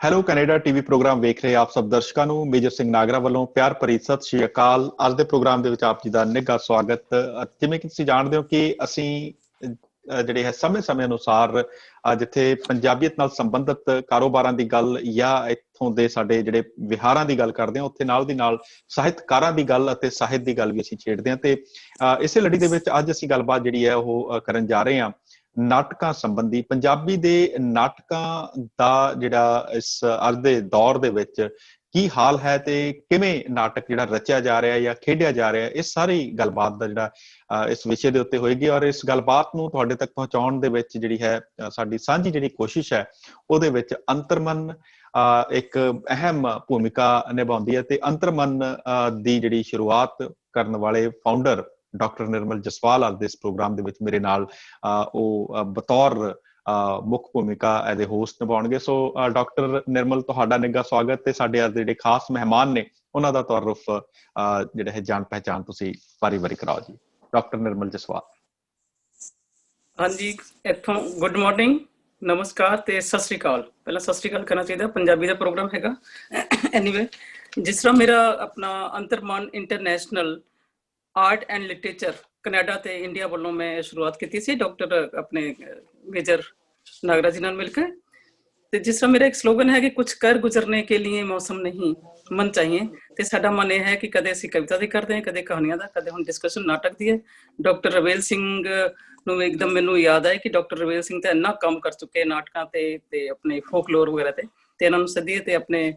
Hello Canada TV programme ਵੇਖ ਰਹੇ ਆਪ ਸਭ ਦਰਸ਼ਕਾਂ ਨੂੰ ਮੇਜਰ ਸਿੰਘ ਨਾਗਰਾ ਵੱਲੋਂ ਪਿਆਰ ਭਰੀ ਸਤਿ ਸ਼੍ਰੀ ਅਕਾਲ। ਅੱਜ ਦੇ ਪ੍ਰੋਗਰਾਮ ਦੇ ਵਿੱਚ ਆਪ ਜੀ ਦਾ ਨਿੱਘਾ ਸਵਾਗਤ। ਜਿਵੇਂ ਕਿ ਤੁਸੀਂ ਜਾਣਦੇ ਹੋ ਕਿ ਅਸੀਂ ਜਿਹੜੇ ਹੈ ਸਮੇਂ ਅਨੁਸਾਰ ਜਿੱਥੇ ਪੰਜਾਬੀਅਤ ਨਾਲ ਸੰਬੰਧਿਤ ਕਾਰੋਬਾਰਾਂ ਦੀ ਗੱਲ ਜਾਂ ਇੱਥੋਂ ਦੇ ਸਾਡੇ ਜਿਹੜੇ ਵਿਹਾਰਾਂ ਦੀ ਗੱਲ ਕਰਦੇ ਹਾਂ, ਉੱਥੇ ਨਾਲ ਦੀ ਨਾਲ ਸਾਹਿਤਕਾਰਾਂ ਦੀ ਗੱਲ ਅਤੇ ਸਾਹਿਤ ਦੀ ਗੱਲ ਵੀ ਅਸੀਂ ਛੇੜਦੇ ਹਾਂ। ਤੇ ਇਸੇ ਲੜੀ ਦੇ ਵਿੱਚ ਅੱਜ ਅਸੀਂ ਗੱਲਬਾਤ ਜਿਹੜੀ ਹੈ ਉਹ ਕਰਨ ਜਾ ਰਹੇ ਹਾਂ ਨਾਟਕਾਂ ਸੰਬੰਧੀ। ਪੰਜਾਬੀ ਦੇ ਨਾਟਕਾਂ ਦਾ ਜਿਹੜਾ ਇਸ ਅੱਜ ਦੇ ਦੌਰ ਦੇ ਵਿੱਚ ਕੀ ਹਾਲ ਹੈ ਤੇ ਕਿਵੇਂ ਨਾਟਕ ਜਿਹੜਾ ਰਚਿਆ ਜਾ ਰਿਹਾ ਜਾਂ ਖੇਡਿਆ ਜਾ ਰਿਹਾ, ਇਹ ਸਾਰੀ ਗੱਲਬਾਤ ਦਾ ਜਿਹੜਾ ਇਸ ਵਿਸ਼ੇ ਦੇ ਉੱਤੇ ਹੋਏਗੀ। ਔਰ ਇਸ ਗੱਲਬਾਤ ਨੂੰ ਤੁਹਾਡੇ ਤੱਕ ਪਹੁੰਚਾਉਣ ਦੇ ਵਿੱਚ ਜਿਹੜੀ ਹੈ ਸਾਡੀ ਸਾਂਝੀ ਜਿਹੜੀ ਕੋਸ਼ਿਸ਼ ਹੈ ਉਹਦੇ ਵਿੱਚ ਅੰਤਰਮਨ ਇੱਕ ਅਹਿਮ ਭੂਮਿਕਾ ਨਿਭਾਉਂਦੀ ਹੈ। ਤੇ ਅੰਤਰਮਨ ਦੀ ਜਿਹੜੀ ਸ਼ੁਰੂਆਤ ਕਰਨ ਵਾਲੇ ਫਾਊਂਡਰ ਡਾਕਟਰ ਨਿਰਮਲ ਜਸਵਾਲ ਅੱਜ ਦੇ ਇਸ ਪ੍ਰੋਗਰਾਮ ਦੇ ਵਿੱਚ ਮੇਰੇ ਨਾਲ ਉਹ ਬਤੌਰ ਮੁੱਖ ਭੂਮਿਕਾ ਇਹਦੇ ਹੋਸਟ ਨਿਭਾਉਣਗੇ। ਸੋ ਡਾਕਟਰ ਨਿਰਮਲ, ਤੁਹਾਡਾ ਨਿੱਘਾ ਸਵਾਗਤ। ਤੇ ਸਾਡੇ ਅੱਜ ਦੇ ਜਿਹੜੇ ਖਾਸ ਮਹਿਮਾਨ ਨੇ ਉਹਨਾਂ ਦਾ ਤਾਰੁਫ ਜਿਹੜਾ ਹੈ ਜਾਣ ਪਹਿਚਾਣ ਤੁਸੀਂ ਵਾਰੀ ਕਰਾਓ ਜੀ। ਡਾਕਟਰ ਨਿਰਮਲ ਜਸਵਾਲ। ਹਾਂਜੀ, ਇੱਥੋਂ ਗੁੱਡ ਮਾਰਨਿੰਗ, ਨਮਸਕਾਰ ਤੇ ਸਤਿ ਸ੍ਰੀ ਅਕਾਲ। ਪਹਿਲਾਂ ਸਤਿ ਸ੍ਰੀ ਅਕਾਲ ਕਰਨਾ ਚਾਹੀਦਾ, ਪੰਜਾਬੀ ਦਾ ਪ੍ਰੋਗਰਾਮ ਹੈਗਾ। ਐਨੀਵੇ, ਜਿਸ ਤਰ੍ਹਾਂ ਮੇਰਾ ਆਪਣਾ Antarman international art and literature Canada ਤੇ ਇੰਡੀਆ ਵੱਲੋਂ ਮੈਂ ਸ਼ੁਰੂਆਤ ਕੀਤੀ ਸੀ ਡਾਕਟਰ ਆਪਣੇ ਮੇਜਰ ਨਾਗਰਾ ਜੀ ਨਾਲ ਮਿਲ ਕੇ। ਤੇ ਜਿਸ ਤਰ੍ਹਾਂ ਮੇਰਾ ਇੱਕ ਸਲੋਗਨ ਹੈ ਕਿ ਕੁਛ ਕਰ ਗੁਜ਼ਰਨੇ ਕੇ लिए ਮੌਸਮ ਨਹੀਂ ਮਨ ਚਾਹੀਏ। ਤੇ ਸਾਡਾ ਮਨ ਇਹ ਹੈ ਕਿ ਕਦੇ ਅਸੀਂ ਕਵਿਤਾ ਦੀ ਕਰਦੇ ਹਾਂ, ਕਦੇ ਕਹਾਣੀਆਂ ਦਾ, ਕਦੇ ਹੁਣ ਡਿਸਕਸ਼ਨ ਨਾਟਕ ਦੀ ਹੈ। ਡਾਕਟਰ ਰਵੇਲ ਸਿੰਘ ਨੂੰ ਇੱਕਦਮ ਮੈਨੂੰ ਯਾਦ ਆਇਆ ਕਿ ਡਾਕਟਰ ਰਵੇਲ ਸਿੰਘ ਤਾਂ ਇੰਨਾ ਕੰਮ ਕਰ ਚੁੱਕੇ ਨਾਟਕਾਂ ਤੇ ਆਪਣੇ ਫੋਕਲੋਰ ਵਗੈਰਾ ਤੇ ਇਹਨਾਂ ਨੂੰ ਸੱਦੀਏ। ਤੇ ਆਪਣੇ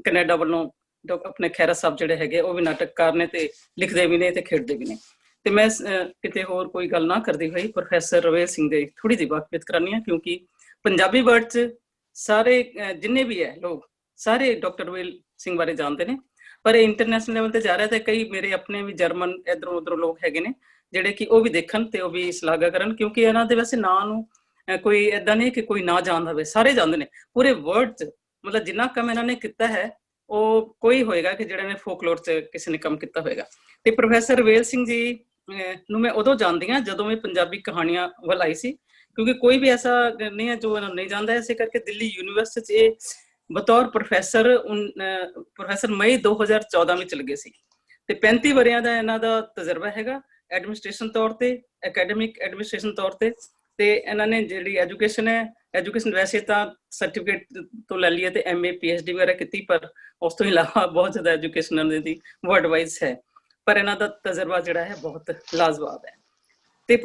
ਕੈਨੇਡਾ ਵੱਲੋਂ ਆਪਣੇ ਖੈਰਾ ਸਾਹਿਬ ਜਿਹੜੇ ਹੈਗੇ ਉਹ ਵੀ ਨਾਟਕਕਾਰ ਨੇ ਤੇ ਲਿਖਦੇ ਵੀ ਨੇ ਤੇ ਖੇਡਦੇ ਵੀ ਨੇ। ਤੇ ਮੈਂ ਕਿਤੇ ਹੋਰ ਕੋਈ ਗੱਲ ਨਾ ਕਰਦੀ ਹੋਈ ਪ੍ਰੋਫੈਸਰ ਰਵੇਲ ਸਿੰਘ ਦੇ ਥੋੜੀ ਜਿਹੀ ਵਾਕਫੀਅਤ ਕਰਾਨੀ ਆ, ਕਿਉਂਕਿ ਪੰਜਾਬੀ ਵਰਡ 'ਚ ਸਾਰੇ ਜਿੰਨੇ ਵੀ ਹੈ ਲੋਕ ਸਾਰੇ ਡਾਕਟਰ ਰਵੇਲ ਸਿੰਘ ਬਾਰੇ ਜਾਣਦੇ ਨੇ। ਪਰ ਇਹ ਇੰਟਰਨੈਸ਼ਨਲ ਲੈਵਲ ਤੇ ਜਾ ਰਿਹਾ ਤੇ ਕਈ ਮੇਰੇ ਆਪਣੇ ਵੀ ਜਰਮਨ ਇੱਧਰੋਂ ਉੱਧਰੋਂ ਲੋਕ ਹੈਗੇ ਨੇ ਜਿਹੜੇ ਕਿ ਉਹ ਵੀ ਦੇਖਣ ਤੇ ਉਹ ਵੀ ਸ਼ਲਾਘਾ ਕਰਨ, ਕਿਉਂਕਿ ਇਹਨਾਂ ਦੇ ਵੈਸੇ ਨਾਂ ਨੂੰ ਕੋਈ ਏਦਾਂ ਨਹੀਂ ਕਿ ਕੋਈ ਨਾ ਜਾਣਦਾ ਹੋਵੇ, ਸਾਰੇ ਜਾਣਦੇ ਨੇ ਪੂਰੇ ਵਰਲਡ 'ਚ। ਮਤਲਬ ਜਿੰਨਾ ਕੰਮ ਇਹਨਾਂ ਨੇ ਕੀਤਾ ਹੈ ਉਹ ਕੋਈ ਹੋਏਗਾ ਕਿ ਜਿਹੜਾ ਨੇ ਫੋਕਲੋਰ 'ਚ ਕਿਸੇ ਨੇ ਕੰਮ ਕੀਤਾ ਹੋਏਗਾ। ਤੇ ਪ੍ਰੋਫੈਸਰ ਰਵੇਲ ਸਿੰਘ ਜੀ ਨੂੰ ਮੈਂ ਉਦੋਂ ਜਾਣਦੀ ਹਾਂ ਜਦੋਂ ਮੈਂ ਪੰਜਾਬੀ ਕਹਾਣੀਆਂ ਵੱਲ ਆਈ ਸੀ, ਕਿਉਂਕਿ ਕੋਈ ਵੀ ਐਸਾ ਨਹੀਂ ਹੈ ਜੋ ਇਹਨਾਂ ਨੂੰ ਨਹੀਂ ਜਾਣਦਾ। ਇਸੇ ਕਰਕੇ ਦਿੱਲੀ ਯੂਨੀਵਰਸਿਟੀ 'ਚ ਇਹ ਬਤੌਰ ਪ੍ਰੋਫੈਸਰ ਮਈ 2014 ਵਿੱਚ ਲੱਗੇ ਸੀ। ਤੇ 35 ਵਰ੍ਹਿਆਂ ਦਾ ਇਹਨਾਂ ਦਾ ਤਜਰਬਾ ਹੈਗਾ ਐਡਮਿਨਿਸਟ੍ਰੇਸ਼ਨ ਤੌਰ ਤੇ, ਅਕੈਡਮਿਕ ਐਡਮਿਨਿਸਟ੍ਰੇਸ਼ਨ ਤੌਰ ਤੇ। ਤੇ ਇਹਨਾਂ ਨੇ ਜਿਹੜੀ ਐਜੂਕੇਸ਼ਨ ਹੈ, ਐਜੂਕੇਸ਼ਨ ਵੈਸੇ ਤਾਂ ਸਰਟੀਫਿਕੇਟ ਤੋਂ ਲੈ ਲਈਏ ਤੇ MA PhD ਵਗੈਰਾ ਕੀਤੀ, ਪਰ ਉਸ ਤੋਂ ਇਲਾਵਾ ਬਹੁਤ ਜ਼ਿਆਦਾ ਐਜੂਕੇਸ਼ਨ ਇਹਨਾਂ ਦੀ ਵਰਲਡ ਵਾਈਜ਼ ਹੈ। ਪਰ ਇਹਨਾਂ ਦਾ ਤਜਰਬਾ ਜਿਹੜਾ ਹੈ ਬਹੁਤ ਲਾਜਵਾਬ ਹੈ। ਤੇ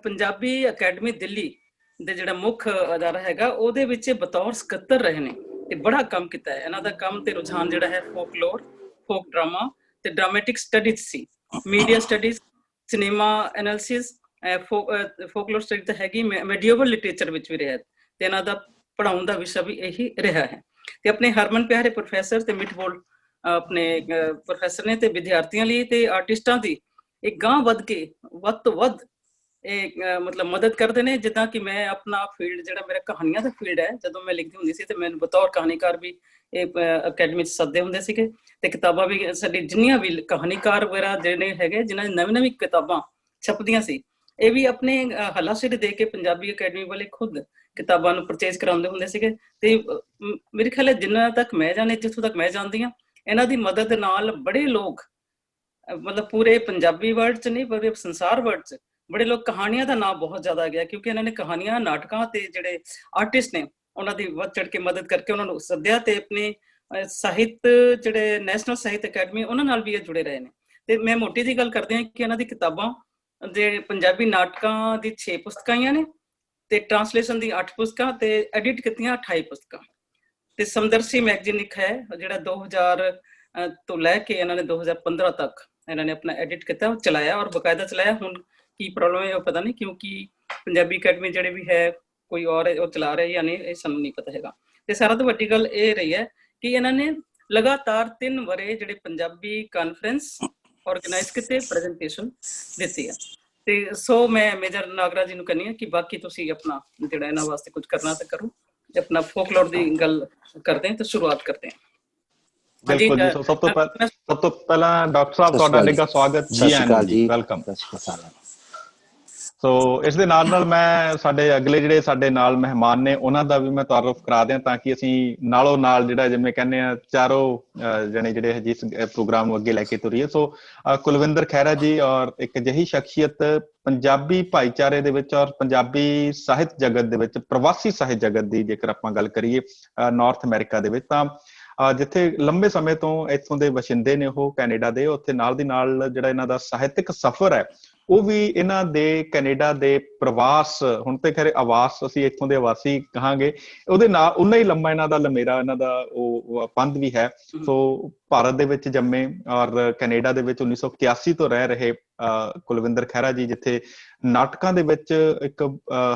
ਪੰਜਾਬੀ ਅਕੈਡਮੀ ਦਿੱਲੀ ਦੇ ਜਿਹੜਾ ਮੁੱਖ ਅਦਾਰਾ ਹੈਗਾ ਉਹਦੇ ਵਿੱਚ ਬਤੌਰ ਸਕੱਤਰ ਰਹੇ ਨੇ ਤੇ ਬੜਾ ਕੰਮ ਕੀਤਾ ਹੈ। ਇਹਨਾਂ ਦਾ ਕੰਮ ਤੇ ਰੁਝਾਨ ਜਿਹੜਾ ਹੈ ਫੋਕਲੋਰ, ਫੋਕ ਡਰਾਮਾ ਤੇ ਡਰਾਮੈਟਿਕ ਸਟੱਡੀਜ਼ ਸੀ, media studies, cinema analysis, folklore study ਤਾਂ ਹੈਗੀ, ਮੈਡੀਏਵਲ ਲਿਟਰੇਚਰ ਵਿੱਚ ਵੀ ਰਿਹਾ ਤੇ ਇਹਨਾਂ ਦਾ ਪੜ੍ਹਾਉਣ ਦਾ ਵਿਸ਼ਾ ਵੀ ਇਹੀ ਰਿਹਾ ਹੈ। ਤੇ ਆਪਣੇ ਹਰਮਨ ਪਿਆਰੇ ਪ੍ਰੋਫੈਸਰ ਤੇ ਮਿੱਠਬੋਲ ਆਪਣੇ ਪ੍ਰੋਫੈਸਰ ਨੇ ਤੇ ਵਿਦਿਆਰਥੀਆਂ ਲਈ ਤੇ ਆਰਟਿਸਟਾਂ ਦੀ ਇਹ ਗਾਂਹ ਵੱਧ ਤੋਂ ਵੱਧ ਇਹ ਮਤਲਬ ਮਦਦ ਕਰਦੇ ਨੇ। ਜਿੱਦਾਂ ਕਿ ਮੈਂ ਆਪਣਾ ਫੀਲਡ ਜਿਹੜਾ ਮੇਰਾ ਕਹਾਣੀਆਂ ਦਾ ਫੀਲਡ ਹੈ, ਜਦੋਂ ਮੈਂ ਲਿਖਦੀ ਹੁੰਦੀ ਸੀ ਤੇ ਮੈਨੂੰ ਬਤੌਰ ਕਹਾਣੀਕਾਰ ਵੀ ਇਹ ਅਕੈਡਮੀ 'ਚ ਸੱਦੇ ਹੁੰਦੇ ਸੀਗੇ। ਤੇ ਕਿਤਾਬਾਂ ਵੀ ਸਾਡੀ ਜਿੰਨੀਆਂ ਵੀ ਕਹਾਣੀਕਾਰ ਵਗੈਰਾ ਜਿਹੜੇ ਹੈਗੇ ਜਿਨ੍ਹਾਂ ਦੀ ਨਵੀਂ ਕਿਤਾਬਾਂ ਛਪਦੀਆਂ ਸੀ, ਇਹ ਵੀ ਆਪਣੇ ਹੱਲਾਸ਼ੇਰੀ ਦੇ ਕੇ ਪੰਜਾਬੀ ਅਕੈਡਮੀ ਵਾਲੇ ਖੁਦ ਕਿਤਾਬਾਂ ਨੂੰ ਪਰਚੇਜ਼ ਕਰਾਉਂਦੇ ਹੁੰਦੇ ਸੀਗੇ। ਤੇ ਮੇਰੇ ਖਿਆਲ ਹੈ ਜਿੰਨਾ ਤੱਕ ਮੈਂ ਜਾਣੇ, ਜਿੱਥੋਂ ਤੱਕ ਮੈਂ ਜਾਣਦੀ ਹਾਂ, ਇਹਨਾਂ ਦੀ ਮਦਦ ਨਾਲ ਬੜੇ ਲੋਕ ਮਤਲਬ ਪੂਰੇ ਪੰਜਾਬੀ ਵਰਡ 'ਚ ਨਹੀਂ ਪੂਰੇ ਸੰਸਾਰ ਵਰਡ 'ਚ ਬੜੇ ਲੋਕ ਕਹਾਣੀਆਂ ਦਾ ਨਾਂ ਬਹੁਤ ਜ਼ਿਆਦਾ ਗਿਆ, ਕਿਉਂਕਿ ਇਹਨਾਂ ਨੇ ਕਹਾਣੀਆਂ, ਨਾਟਕਾਂ ਤੇ ਜਿਹੜੇ ਆਰਟਿਸਟ ਨੇ ਉਹਨਾਂ ਦੀ ਵੱਧ ਚੜ ਕੇ ਮਦਦ ਕਰਕੇ ਉਹਨਾਂ ਨੂੰ ਸੱਦਿਆ। ਤੇ ਆਪਣੇ ਸਾਹਿਤ ਜਿਹੜੇ ਨੈਸ਼ਨਲ ਸਾਹਿਤ ਅਕੈਡਮੀ ਉਹਨਾਂ ਨਾਲ ਵੀ ਇਹ ਜੁੜੇ ਰਹੇ ਨੇ। ਤੇ ਮੈਂ ਮੋਟੀ ਜਿਹੀ ਗੱਲ ਕਰਦੇ ਹਾਂ ਕਿ ਇਹਨਾਂ ਦੀ ਕਿਤਾਬਾਂ ਜਿਹੜੇ ਪੰਜਾਬੀ ਨਾਟਕਾਂ ਦੀ 6 ਪੁਸਤਕਾਂ ਆਈਆਂ ਨੇ ਤੇ ਟ੍ਰਾਂਸਲੇਸ਼ਨ ਦੀ 8 ਪੁਸਤਕਾਂ ਤੇ ਐਡਿਟ ਕੀਤੀਆਂ 28 ਪੁਸਤਕਾਂ। ਤੇ ਸਮਦਰਸ਼ੀ ਮੈਗਜ਼ੀਨ ਇੱਕ ਹੈ ਜਿਹੜਾ 2000 ਤੋਂ ਲੈ ਕੇ ਇਹਨਾਂ ਨੇ 2015 ਤੱਕ ਇਹਨਾਂ ਨੇ ਆਪਣਾ ਐਡਿਟ ਕੀਤਾ, ਉਹ ਚਲਾਇਆ ਔਰ ਬਕਾਇਦਾ ਚਲਾਇਆ। ਹੁਣ ਕੀ ਪ੍ਰੋਬਲਮ ਹੈ ਉਹ ਪਤਾ ਨਹੀਂ, ਕਿਉਂਕਿ ਪੰਜਾਬੀ ਅਕੈਡਮੀ ਜਿਹੜੇ ਵੀ ਹੈ ਕੋਈ ਔਰ ਉਹ ਚਲਾ ਰਿਹਾ ਜਾਂ ਨਹੀਂ, ਇਹ ਸਾਨੂੰ ਨਹੀਂ ਪਤਾ ਹੈਗਾ। ਤੇ ਸਾਰਾ ਤੋਂ ਵੱਡੀ ਗੱਲ ਇਹ ਰਹੀ ਹੈ ਕਿ ਇਹਨਾਂ ਨੇ ਲਗਾਤਾਰ 3 ਵਰ੍ਹੇ ਜਿਹੜੇ ਪੰਜਾਬੀ ਕਾਨਫਰੰਸ ਆਰਗੇਨਾਈਜ਼ ਕੀਤੇ, ਪ੍ਰੈਜੈਂਟੇਸ਼ਨ ਦਿੱਤੀ ਹੈ। ਤੇ ਸੋ ਮੈਂ ਮੇਜਰ ਨਾਗਰਾ ਜੀ ਨੂੰ ਕਹਿੰਦੀ ਹਾਂ ਕਿ ਬਾਕੀ ਤੁਸੀਂ ਆਪਣਾ ਜਿਹੜਾ ਇਹਨਾਂ ਵਾਸਤੇ ਕੁਝ ਕਰਨਾ ਤਾਂ ਕਰੋ। ਆਪਣਾ ਫੋਕਲੋਰ ਦੀ ਗੱਲ ਕਰਦੇ ਹਾਂ ਤਾਂ ਸ਼ੁਰੂਆਤ ਕਰਦੇ ਹਾਂ। ਬਿਲਕੁਲ ਜੀ। ਸਭ ਤੋਂ ਪਹਿਲਾਂ ਡਾਕਟਰ ਸਾਹਿਬ ਤੁਹਾਡਾ ਨਿੱਘਾ ਸਵਾਗਤ ਜੀ। ਵੈਲਕਮ। ਸੋ ਇਸ ਦੇ ਨਾਲ ਮੈਂ ਸਾਡੇ ਅਗਲੇ ਜਿਹੜੇ ਸਾਡੇ ਨਾਲ ਮਹਿਮਾਨ ਨੇ ਉਹਨਾਂ ਦਾ ਵੀ ਮੈਂ ਤਾਰਫ ਕਰਾ ਦਿਆਂ, ਤਾਂ ਕਿ ਅਸੀਂ ਨਾਲੋਂ ਨਾਲ ਜਿਹੜਾ ਜਿਵੇਂ ਕਹਿੰਦੇ ਆ ਚਾਰੋਂ ਜਣੇ ਜਿਹੜੇ ਜਿਸ ਪ੍ਰੋਗਰਾਮ ਨੂੰ ਅੱਗੇ ਲੈ ਕੇ ਤੁਰੀਏ। ਸੋ ਕੁਲਵਿੰਦਰ ਖਹਿਰਾ ਜੀ, ਔਰ ਇੱਕ ਅਜਿਹੀ ਸ਼ਖਸੀਅਤ ਪੰਜਾਬੀ ਭਾਈਚਾਰੇ ਦੇ ਵਿੱਚ ਔਰ ਪੰਜਾਬੀ ਸਾਹਿਤ ਜਗਤ ਦੇ ਵਿੱਚ, ਪ੍ਰਵਾਸੀ ਸਾਹਿਤ ਜਗਤ ਦੀ ਜੇਕਰ ਆਪਾਂ ਗੱਲ ਕਰੀਏ ਨਾਰਥ ਅਮਰੀਕਾ ਦੇ ਵਿੱਚ, ਤਾਂ ਜਿੱਥੇ ਲੰਬੇ ਸਮੇਂ ਤੋਂ ਇੱਥੋਂ ਦੇ ਵਸਿੰਦੇ ਨੇ ਉਹ ਕੈਨੇਡਾ ਦੇ, ਉੱਥੇ ਨਾਲ ਦੀ ਨਾਲ ਜਿਹੜਾ ਇਹਨਾਂ ਦਾ ਸਾਹਿਤਕ ਸਫ਼ਰ ਹੈ ਉਹ ਵੀ ਇਹਨਾਂ ਦੇ ਕੈਨੇਡਾ ਦੇ ਪ੍ਰਵਾਸ, ਹੁਣ ਤੇ ਖੈਰ ਆਵਾਸ ਅਸੀਂ ਇੱਥੋਂ ਦੇ ਆਵਾਸੀ ਕਹਾਂਗੇ, ਉਹਦੇ ਨਾਲ ਉਨਾ ਹੀ ਲੰਮਾ ਇਹਨਾਂ ਦਾ ਲੰਮੇਰਾ, ਇਹਨਾਂ ਦਾ ਉਹ ਪੰਧ ਵੀ ਹੈ। ਸੋ ਭਾਰਤ ਦੇ ਵਿੱਚ ਜੰਮੇ ਔਰ ਕੈਨੇਡਾ ਦੇ ਵਿੱਚ 1981 ਤੋਂ ਰਹਿ ਰਹੇ ਕੁਲਵਿੰਦਰ ਖਹਿਰਾ ਜੀ, ਜਿੱਥੇ ਨਾਟਕਾਂ ਦੇ ਵਿੱਚ ਇੱਕ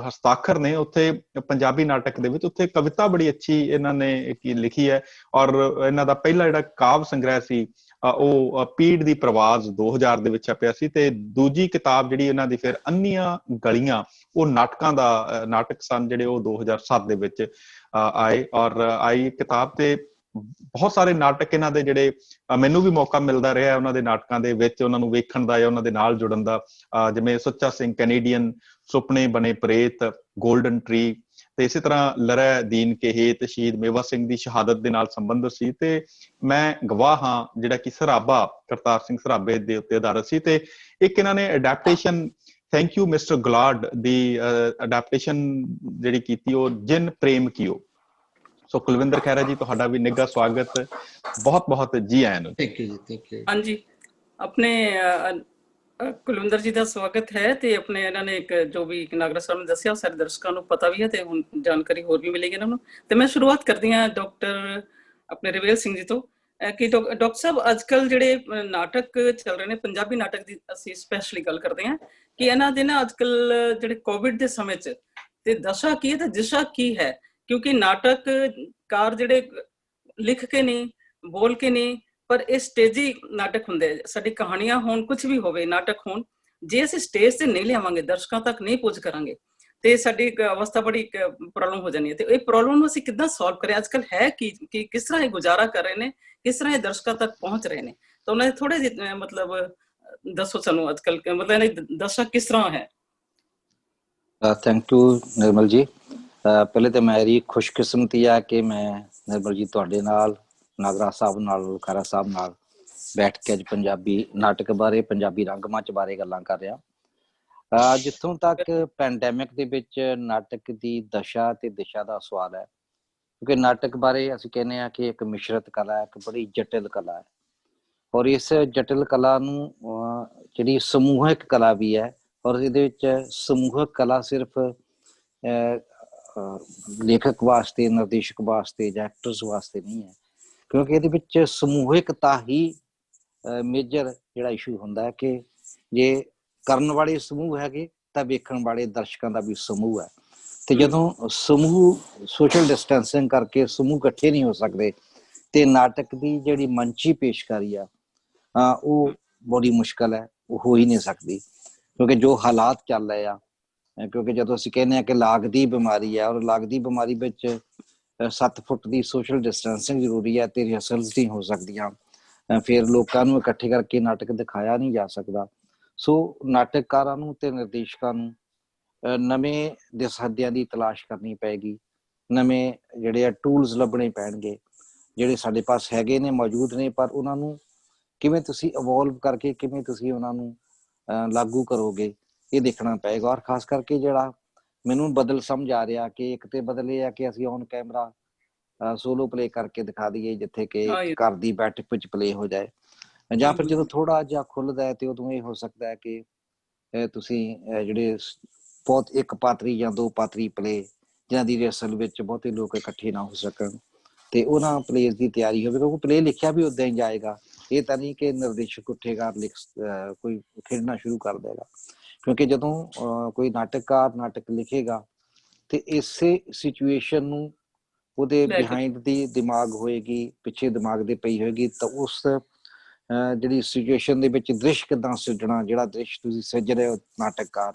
ਹਸਤਾਖਰ ਨੇ, ਉੱਥੇ ਪੰਜਾਬੀ ਨਾਟਕ ਦੇ ਵਿੱਚ ਉੱਥੇ ਕਵਿਤਾ ਬੜੀ ਅੱਛੀ ਇਹਨਾਂ ਨੇ ਲਿਖੀ ਹੈ। ਔਰ ਇਹਨਾਂ ਦਾ ਪਹਿਲਾ ਜਿਹੜਾ ਕਾਵਿ ਸੰਗ੍ਰਹਿ ਸੀ ਉਹ ਪੀੜ ਦੀ ਪ੍ਰਵਾਜ਼ 2000 ਦੇ ਵਿੱਚ ਛਪਿਆ ਸੀ, ਤੇ ਦੂਜੀ ਕਿਤਾਬ ਜਿਹੜੀ ਇਹਨਾਂ ਦੀ ਫਿਰ ਅੰਨੀਆਂ ਗਲੀਆਂ, ਉਹ ਨਾਟਕਾਂ ਦਾ ਨਾਟਕ ਸਨ ਜਿਹੜੇ ਉਹ 2007 ਦੇ ਵਿੱਚ ਆਏ ਔਰ ਆਈ ਕਿਤਾਬ। ਤੇ ਬਹੁਤ ਸਾਰੇ ਨਾਟਕ ਇਹਨਾਂ ਦੇ ਜਿਹੜੇ ਮੈਨੂੰ ਵੀ ਮੌਕਾ ਮਿਲਦਾ ਰਿਹਾ ਉਹਨਾਂ ਦੇ ਨਾਟਕਾਂ ਦੇ ਵਿੱਚ ਉਹਨਾਂ ਨੂੰ ਵੇਖਣ ਦਾ ਜਾਂ ਉਹਨਾਂ ਦੇ ਨਾਲ ਜੁੜਨ ਦਾ, ਜਿਵੇਂ ਸੁੱਚਾ ਸਿੰਘ ਕੈਨੇਡੀਅਨ, ਸੁਪਨੇ ਬਣੇ ਪ੍ਰੇਤ, ਗੋਲਡਨ ਟਰੀ, ਤੇ ਇਸੇ ਤਰ੍ਹਾਂ ਲਰੈ ਦੀਨ ਕੇ ਹੇਤ ਸ਼ਹੀਦ ਮੇਵਾ ਸਿੰਘ ਦੀ ਸ਼ਹਾਦਤ ਦੇ ਨਾਲ ਸੰਬੰਧਿਤ ਸੀ। ਤੇ ਮੈਂ ਗਵਾਹ ਹਾਂ ਜਿਹੜਾ ਕਿ ਸਰਾਭਾ, ਕਰਤਾਰ ਸਿੰਘ ਸਰਾਭੇ ਦੇ ਉੱਤੇ ਆਧਾਰਿਤ ਸੀ। ਤੇ ਇੱਕ ਇਹਨਾਂ ਨੇ adaptation, thank you mister ਗੁਲਾਡ the adaptation ਜਿਹੜੀ ਕੀਤੀ, ਉਹ ਜਿਨ ਪ੍ਰੇਮ ਕੀਓ। ਸੋ ਕੁਲਵਿੰਦਰ ਖਹਿਰਾ ਜੀ, ਤੁਹਾਡਾ ਵੀ ਨਿੱਘਾ ਸਵਾਗਤ, ਬਹੁਤ ਬਹੁਤ ਜੀ ਆਇਆਂ ਨੂੰ। ਥੈਂਕ ਯੂ ਜੀ, ਥੈਂਕ ਯੂ। ਹਾਂਜੀ, ਆਪਣੇ ਕੁਲਵਿੰਦਰ ਜੀ ਦਾ ਸਵਾਗਤ ਹੈ। ਤੇ ਆਪਣੇ ਇਹਨਾਂ ਨੇ ਇੱਕ ਜੋ ਵੀ ਨਾਗਰਾ ਸਾਹਿਬ ਨੇ ਦੱਸਿਆ ਸਾਰੇ ਦਰਸ਼ਕਾਂ ਨੂੰ ਪਤਾ ਵੀ ਹੈ, ਤੇ ਹੁਣ ਜਾਣਕਾਰੀ ਹੋਰ ਵੀ ਮਿਲੇਗੀ ਇਹਨਾਂ ਨੂੰ। ਤੇ ਮੈਂ ਸ਼ੁਰੂਆਤ ਕਰਦੀ ਹਾਂ ਡਾਕਟਰ ਆਪਣੇ ਰਵੇਲ ਸਿੰਘ ਜੀ ਤੋਂ ਕਿ ਡਾਕਟਰ ਸਾਹਿਬ, ਅੱਜ ਕੱਲ੍ਹ ਜਿਹੜੇ ਨਾਟਕ ਚੱਲ ਰਹੇ ਨੇ, ਪੰਜਾਬੀ ਨਾਟਕ ਦੀ ਅਸੀਂ ਸਪੈਸ਼ਲੀ ਗੱਲ ਕਰਦੇ ਹਾਂ, ਕਿ ਇਹਨਾਂ ਦੇ ਨਾ ਅੱਜ ਕੱਲ੍ਹ ਜਿਹੜੇ ਕੋਵਿਡ ਦੇ ਸਮੇਂ 'ਚ ਤੇ ਦਸ਼ਾ ਕੀ ਹੈ ਤੇ ਦਿਸ਼ਾ ਕੀ ਹੈ? ਕਿਉਂਕਿ ਨਾਟਕਕਾਰ ਜਿਹੜੇ ਲਿਖ ਕੇ ਨਹੀਂ, ਬੋਲ ਕੇ ਨਹੀਂ, ਪਰ ਇਹ ਸਟੇਜੀ ਨਾਟਕ ਹੁੰਦੇ, ਸਾਡੀ ਕਹਾਣੀਆਂ ਹੋਣ, ਕੁਝ ਵੀ ਹੋਵੇ, ਨਾਟਕ ਹੋਣ, ਜੇ ਅਸੀਂ ਸਟੇਜ ਤੇ ਨਹੀਂ ਲਿਆਵਾਂਗੇ, ਦਰਸ਼ਕਾਂ ਤੱਕ ਨਹੀਂ ਪਹੁੰਚ ਕਰਾਂਗੇ, ਤੇ ਸਾਡੀ ਅਵਸਥਾ ਬੜੀ ਪ੍ਰੋਬਲਮ ਹੋ ਜਾਣੀ ਹੈ। ਤੇ ਇਹ ਪ੍ਰੋਬਲਮ ਨੂੰ ਅਸੀਂ ਕਿੱਦਾਂ ਸੋਲਵ ਕਰਿਆ? ਅੱਜ ਕੱਲ੍ਹ ਹੈ ਕਿ ਕਿਸ ਤਰ੍ਹਾਂ ਇਹ ਗੁਜ਼ਾਰਾ ਕਰ ਰਹੇ ਨੇ, ਕਿਸ ਤਰ੍ਹਾਂ ਇਹ ਦਰਸ਼ਕਾਂ ਤੱਕ ਪਹੁੰਚ ਰਹੇ ਨੇ? ਤਾਂ ਉਹਨਾਂ ਦੇ ਥੋੜੇ ਜਿਹੇ ਮਤਲਬ ਦੱਸੋ ਸਾਨੂੰ, ਅੱਜ ਕੱਲ੍ਹ ਮਤਲਬ ਇਹ ਦਰਸ਼ਕ ਕਿਸ ਤਰ੍ਹਾਂ ਹੈ? ਥੈਂਕ ਯੂ ਨਿਰਮਲ ਜੀ। ਪਹਿਲੇ ਤਾਂ ਮੇਰੀ ਖੁਸ਼ਕਿਸਮਤੀ ਆ ਕਿ ਮੈਂ ਨਿਰਮਲ ਜੀ ਤੁਹਾਡੇ ਨਾਲ, ਨਾਗਰਾ ਸਾਹਿਬ ਨਾਲ, ਖਹਿਰਾ ਸਾਹਿਬ ਨਾਲ ਬੈਠ ਕੇ ਅੱਜ ਪੰਜਾਬੀ ਨਾਟਕ ਬਾਰੇ, ਪੰਜਾਬੀ ਰੰਗਮੰਚ ਬਾਰੇ ਗੱਲਾਂ ਕਰ ਰਿਹਾ। ਜਿੱਥੋਂ ਤੱਕ ਪੈਂਡੈਮਿਕ ਦੇ ਵਿੱਚ ਨਾਟਕ ਦੀ ਦਸ਼ਾ ਤੇ ਦਿਸ਼ਾ ਦਾ ਸਵਾਲ ਹੈ, ਕਿਉਂਕਿ ਨਾਟਕ ਬਾਰੇ ਅਸੀਂ ਕਹਿੰਦੇ ਹਾਂ ਕਿ ਇੱਕ ਮਿਸ਼ਰਤ ਕਲਾ ਹੈ, ਇੱਕ ਬੜੀ ਜਟਿਲ ਕਲਾ ਹੈ, ਔਰ ਇਸ ਜਟਿਲ ਕਲਾ ਨੂੰ ਜਿਹੜੀ ਸਮੂਹਿਕ ਕਲਾ ਵੀ ਹੈ, ਔਰ ਇਹਦੇ ਵਿੱਚ ਸਮੂਹਿਕ ਕਲਾ ਸਿਰਫ ਲੇਖਕ ਵਾਸਤੇ, ਨਿਰਦੇਸ਼ਕ ਵਾਸਤੇ ਜਾਂ ਐਕਟਰਸ ਵਾਸਤੇ ਨਹੀਂ ਹੈ, ਕਿਉਂਕਿ ਇਹਦੇ ਵਿੱਚ ਸਮੂਹਿਕਤਾ ਹੀ ਮੇਜਰ ਜਿਹੜਾ ਇਸ਼ੂ ਹੁੰਦਾ ਹੈ, ਕਿ ਜੇ ਕਰਨ ਵਾਲੇ ਸਮੂਹ ਹੈਗੇ ਤਾਂ ਵੇਖਣ ਵਾਲੇ ਦਰਸ਼ਕਾਂ ਦਾ ਵੀ ਸਮੂਹ ਹੈ। ਤੇ ਜਦੋਂ ਸਮੂਹ ਸੋਸ਼ਲ ਡਿਸਟੈਂਸਿੰਗ ਕਰਕੇ ਸਮੂਹ ਇਕੱਠੇ ਨਹੀਂ ਹੋ ਸਕਦੇ, ਤੇ ਨਾਟਕ ਦੀ ਜਿਹੜੀ ਮੰਚੀ ਪੇਸ਼ਕਾਰੀ ਆ ਉਹ ਬੜੀ ਮੁਸ਼ਕਲ ਹੈ, ਉਹ ਹੋ ਹੀ ਨਹੀਂ ਸਕਦੀ, ਕਿਉਂਕਿ ਜੋ ਹਾਲਾਤ ਚੱਲ ਰਹੇ ਆ, ਕਿਉਂਕਿ ਜਦੋਂ ਅਸੀਂ ਕਹਿੰਦੇ ਹਾਂ ਕਿ ਲਾਗਦੀ ਬਿਮਾਰੀ ਹੈ, ਔਰ ਲਾਗਦੀ ਬਿਮਾਰੀ ਵਿੱਚ 7 ਫੁੱਟ ਦੀ ਸੋਸ਼ਲ ਡਿਸਟੈਂਸਿੰਗ ਜ਼ਰੂਰੀ ਹੈ, ਤੇ ਰਿਹਰਸਲਸ ਨਹੀਂ ਹੋ ਸਕਦੀਆਂ, ਫਿਰ ਲੋਕਾਂ ਨੂੰ ਇਕੱਠੇ ਕਰਕੇ ਨਾਟਕ ਦਿਖਾਇਆ ਨਹੀਂ ਜਾ ਸਕਦਾ। ਸੋ ਨਾਟਕਕਾਰਾਂ ਨੂੰ ਤੇ ਨਿਰਦੇਸ਼ਕਾਂ ਨੂੰ ਨਵੇਂ ਦਿਸਹੱਦਿਆਂ ਦੀ ਤਲਾਸ਼ ਕਰਨੀ ਪਏਗੀ, ਨਵੇਂ ਜਿਹੜੇ ਆ ਟੂਲਸ ਲੱਭਣੇ ਪੈਣਗੇ, ਜਿਹੜੇ ਸਾਡੇ ਪਾਸ ਹੈਗੇ ਨੇ, ਮੌਜੂਦ ਨੇ, ਪਰ ਉਹਨਾਂ ਨੂੰ ਕਿਵੇਂ ਤੁਸੀਂ ਇਵੋਲਵ ਕਰਕੇ ਕਿਵੇਂ ਤੁਸੀਂ ਉਹਨਾਂ ਨੂੰ ਲਾਗੂ ਕਰੋਗੇ, ਇਹ ਦੇਖਣਾ ਪਏਗਾ। ਔਰ ਖਾਸ ਕਰਕੇ ਜਿਹੜਾ ਮੈਨੂੰ ਬਦਲ ਸਮਝ ਆ ਰਿਹਾ, ਕਿ ਇੱਕ ਤੇ ਬਦਲ ਇਹ ਆ ਕਿ ਅਸੀਂ ਔਨ ਕੈਮਰਾ ਸੋਲੋ ਪਲੇ ਕਰਕੇ ਦਿਖਾ ਦਈਏ, ਜਿੱਥੇ ਕਿ ਘਰ ਦੀ ਬੈਠਕ ਵਿੱਚ ਪਲੇ ਹੋ ਜਾਏ, ਜਾਂ ਫਿਰ ਜਦੋਂ ਥੋੜਾ ਜਿਹਾ ਖੁੱਲਦਾ ਹੈ ਤੇ ਉਦੋਂ ਇਹ ਹੋ ਸਕਦਾ ਹੈ ਕਿ ਤੁਸੀਂ ਜਿਹੜੇ ਬਹੁਤ ਇੱਕ ਪਾਤਰੀ ਜਾਂ 2 ਪਾਤਰੀ ਪਲੇ ਜਿਹਨਾਂ ਦੀ ਰਿਹਰਸਲ ਵਿੱਚ ਬਹੁਤੇ ਲੋਕ ਇਕੱਠੇ ਨਾ ਹੋ ਸਕਣ, ਤੇ ਉਹਨਾਂ ਪਲੇਸ ਦੀ ਤਿਆਰੀ ਹੋਵੇ, ਕਿਉਂਕਿ ਪਲੇ ਲਿਖਿਆ ਵੀ ਉਦਾਂ ਹੀ ਜਾਏਗਾ। ਇਹ ਤਾਂ ਨਹੀਂ ਕਿ ਨਿਰਦੇਸ਼ਕ ਉੱਠੇਗਾ ਕੋਈ ਖੇਡਣਾ ਸ਼ੁਰੂ ਕਰ ਦੇਗਾ, ਕਿਉਂਕਿ ਜਦੋਂ ਕੋਈ ਨਾਟਕਕਾਰ ਨਾਟਕ ਲਿਖੇਗਾ ਤੇ ਇਸੇ ਸਿਚੁਏਸ਼ਨ ਨੂੰ ਉਹਦੇ ਬਿਹਾਈਂਡ ਦੀ ਦਿਮਾਗ ਹੋਏਗੀ, ਪਿੱਛੇ ਦਿਮਾਗ ਦੇ ਪਈ ਹੋਏਗੀ, ਤਾਂ ਉਸ ਜਿਹੜੀ ਸਿਚੁਏਸ਼ਨ ਦੇ ਵਿੱਚ ਦ੍ਰਿਸ਼ ਕਿੱਦਾਂ ਸਿਰਜਣਾ, ਜਿਹੜਾ ਦ੍ਰਿਸ਼ ਤੁਸੀਂ ਸਿਰਜ ਰਹੇ ਹੋ ਨਾਟਕਕਾਰ,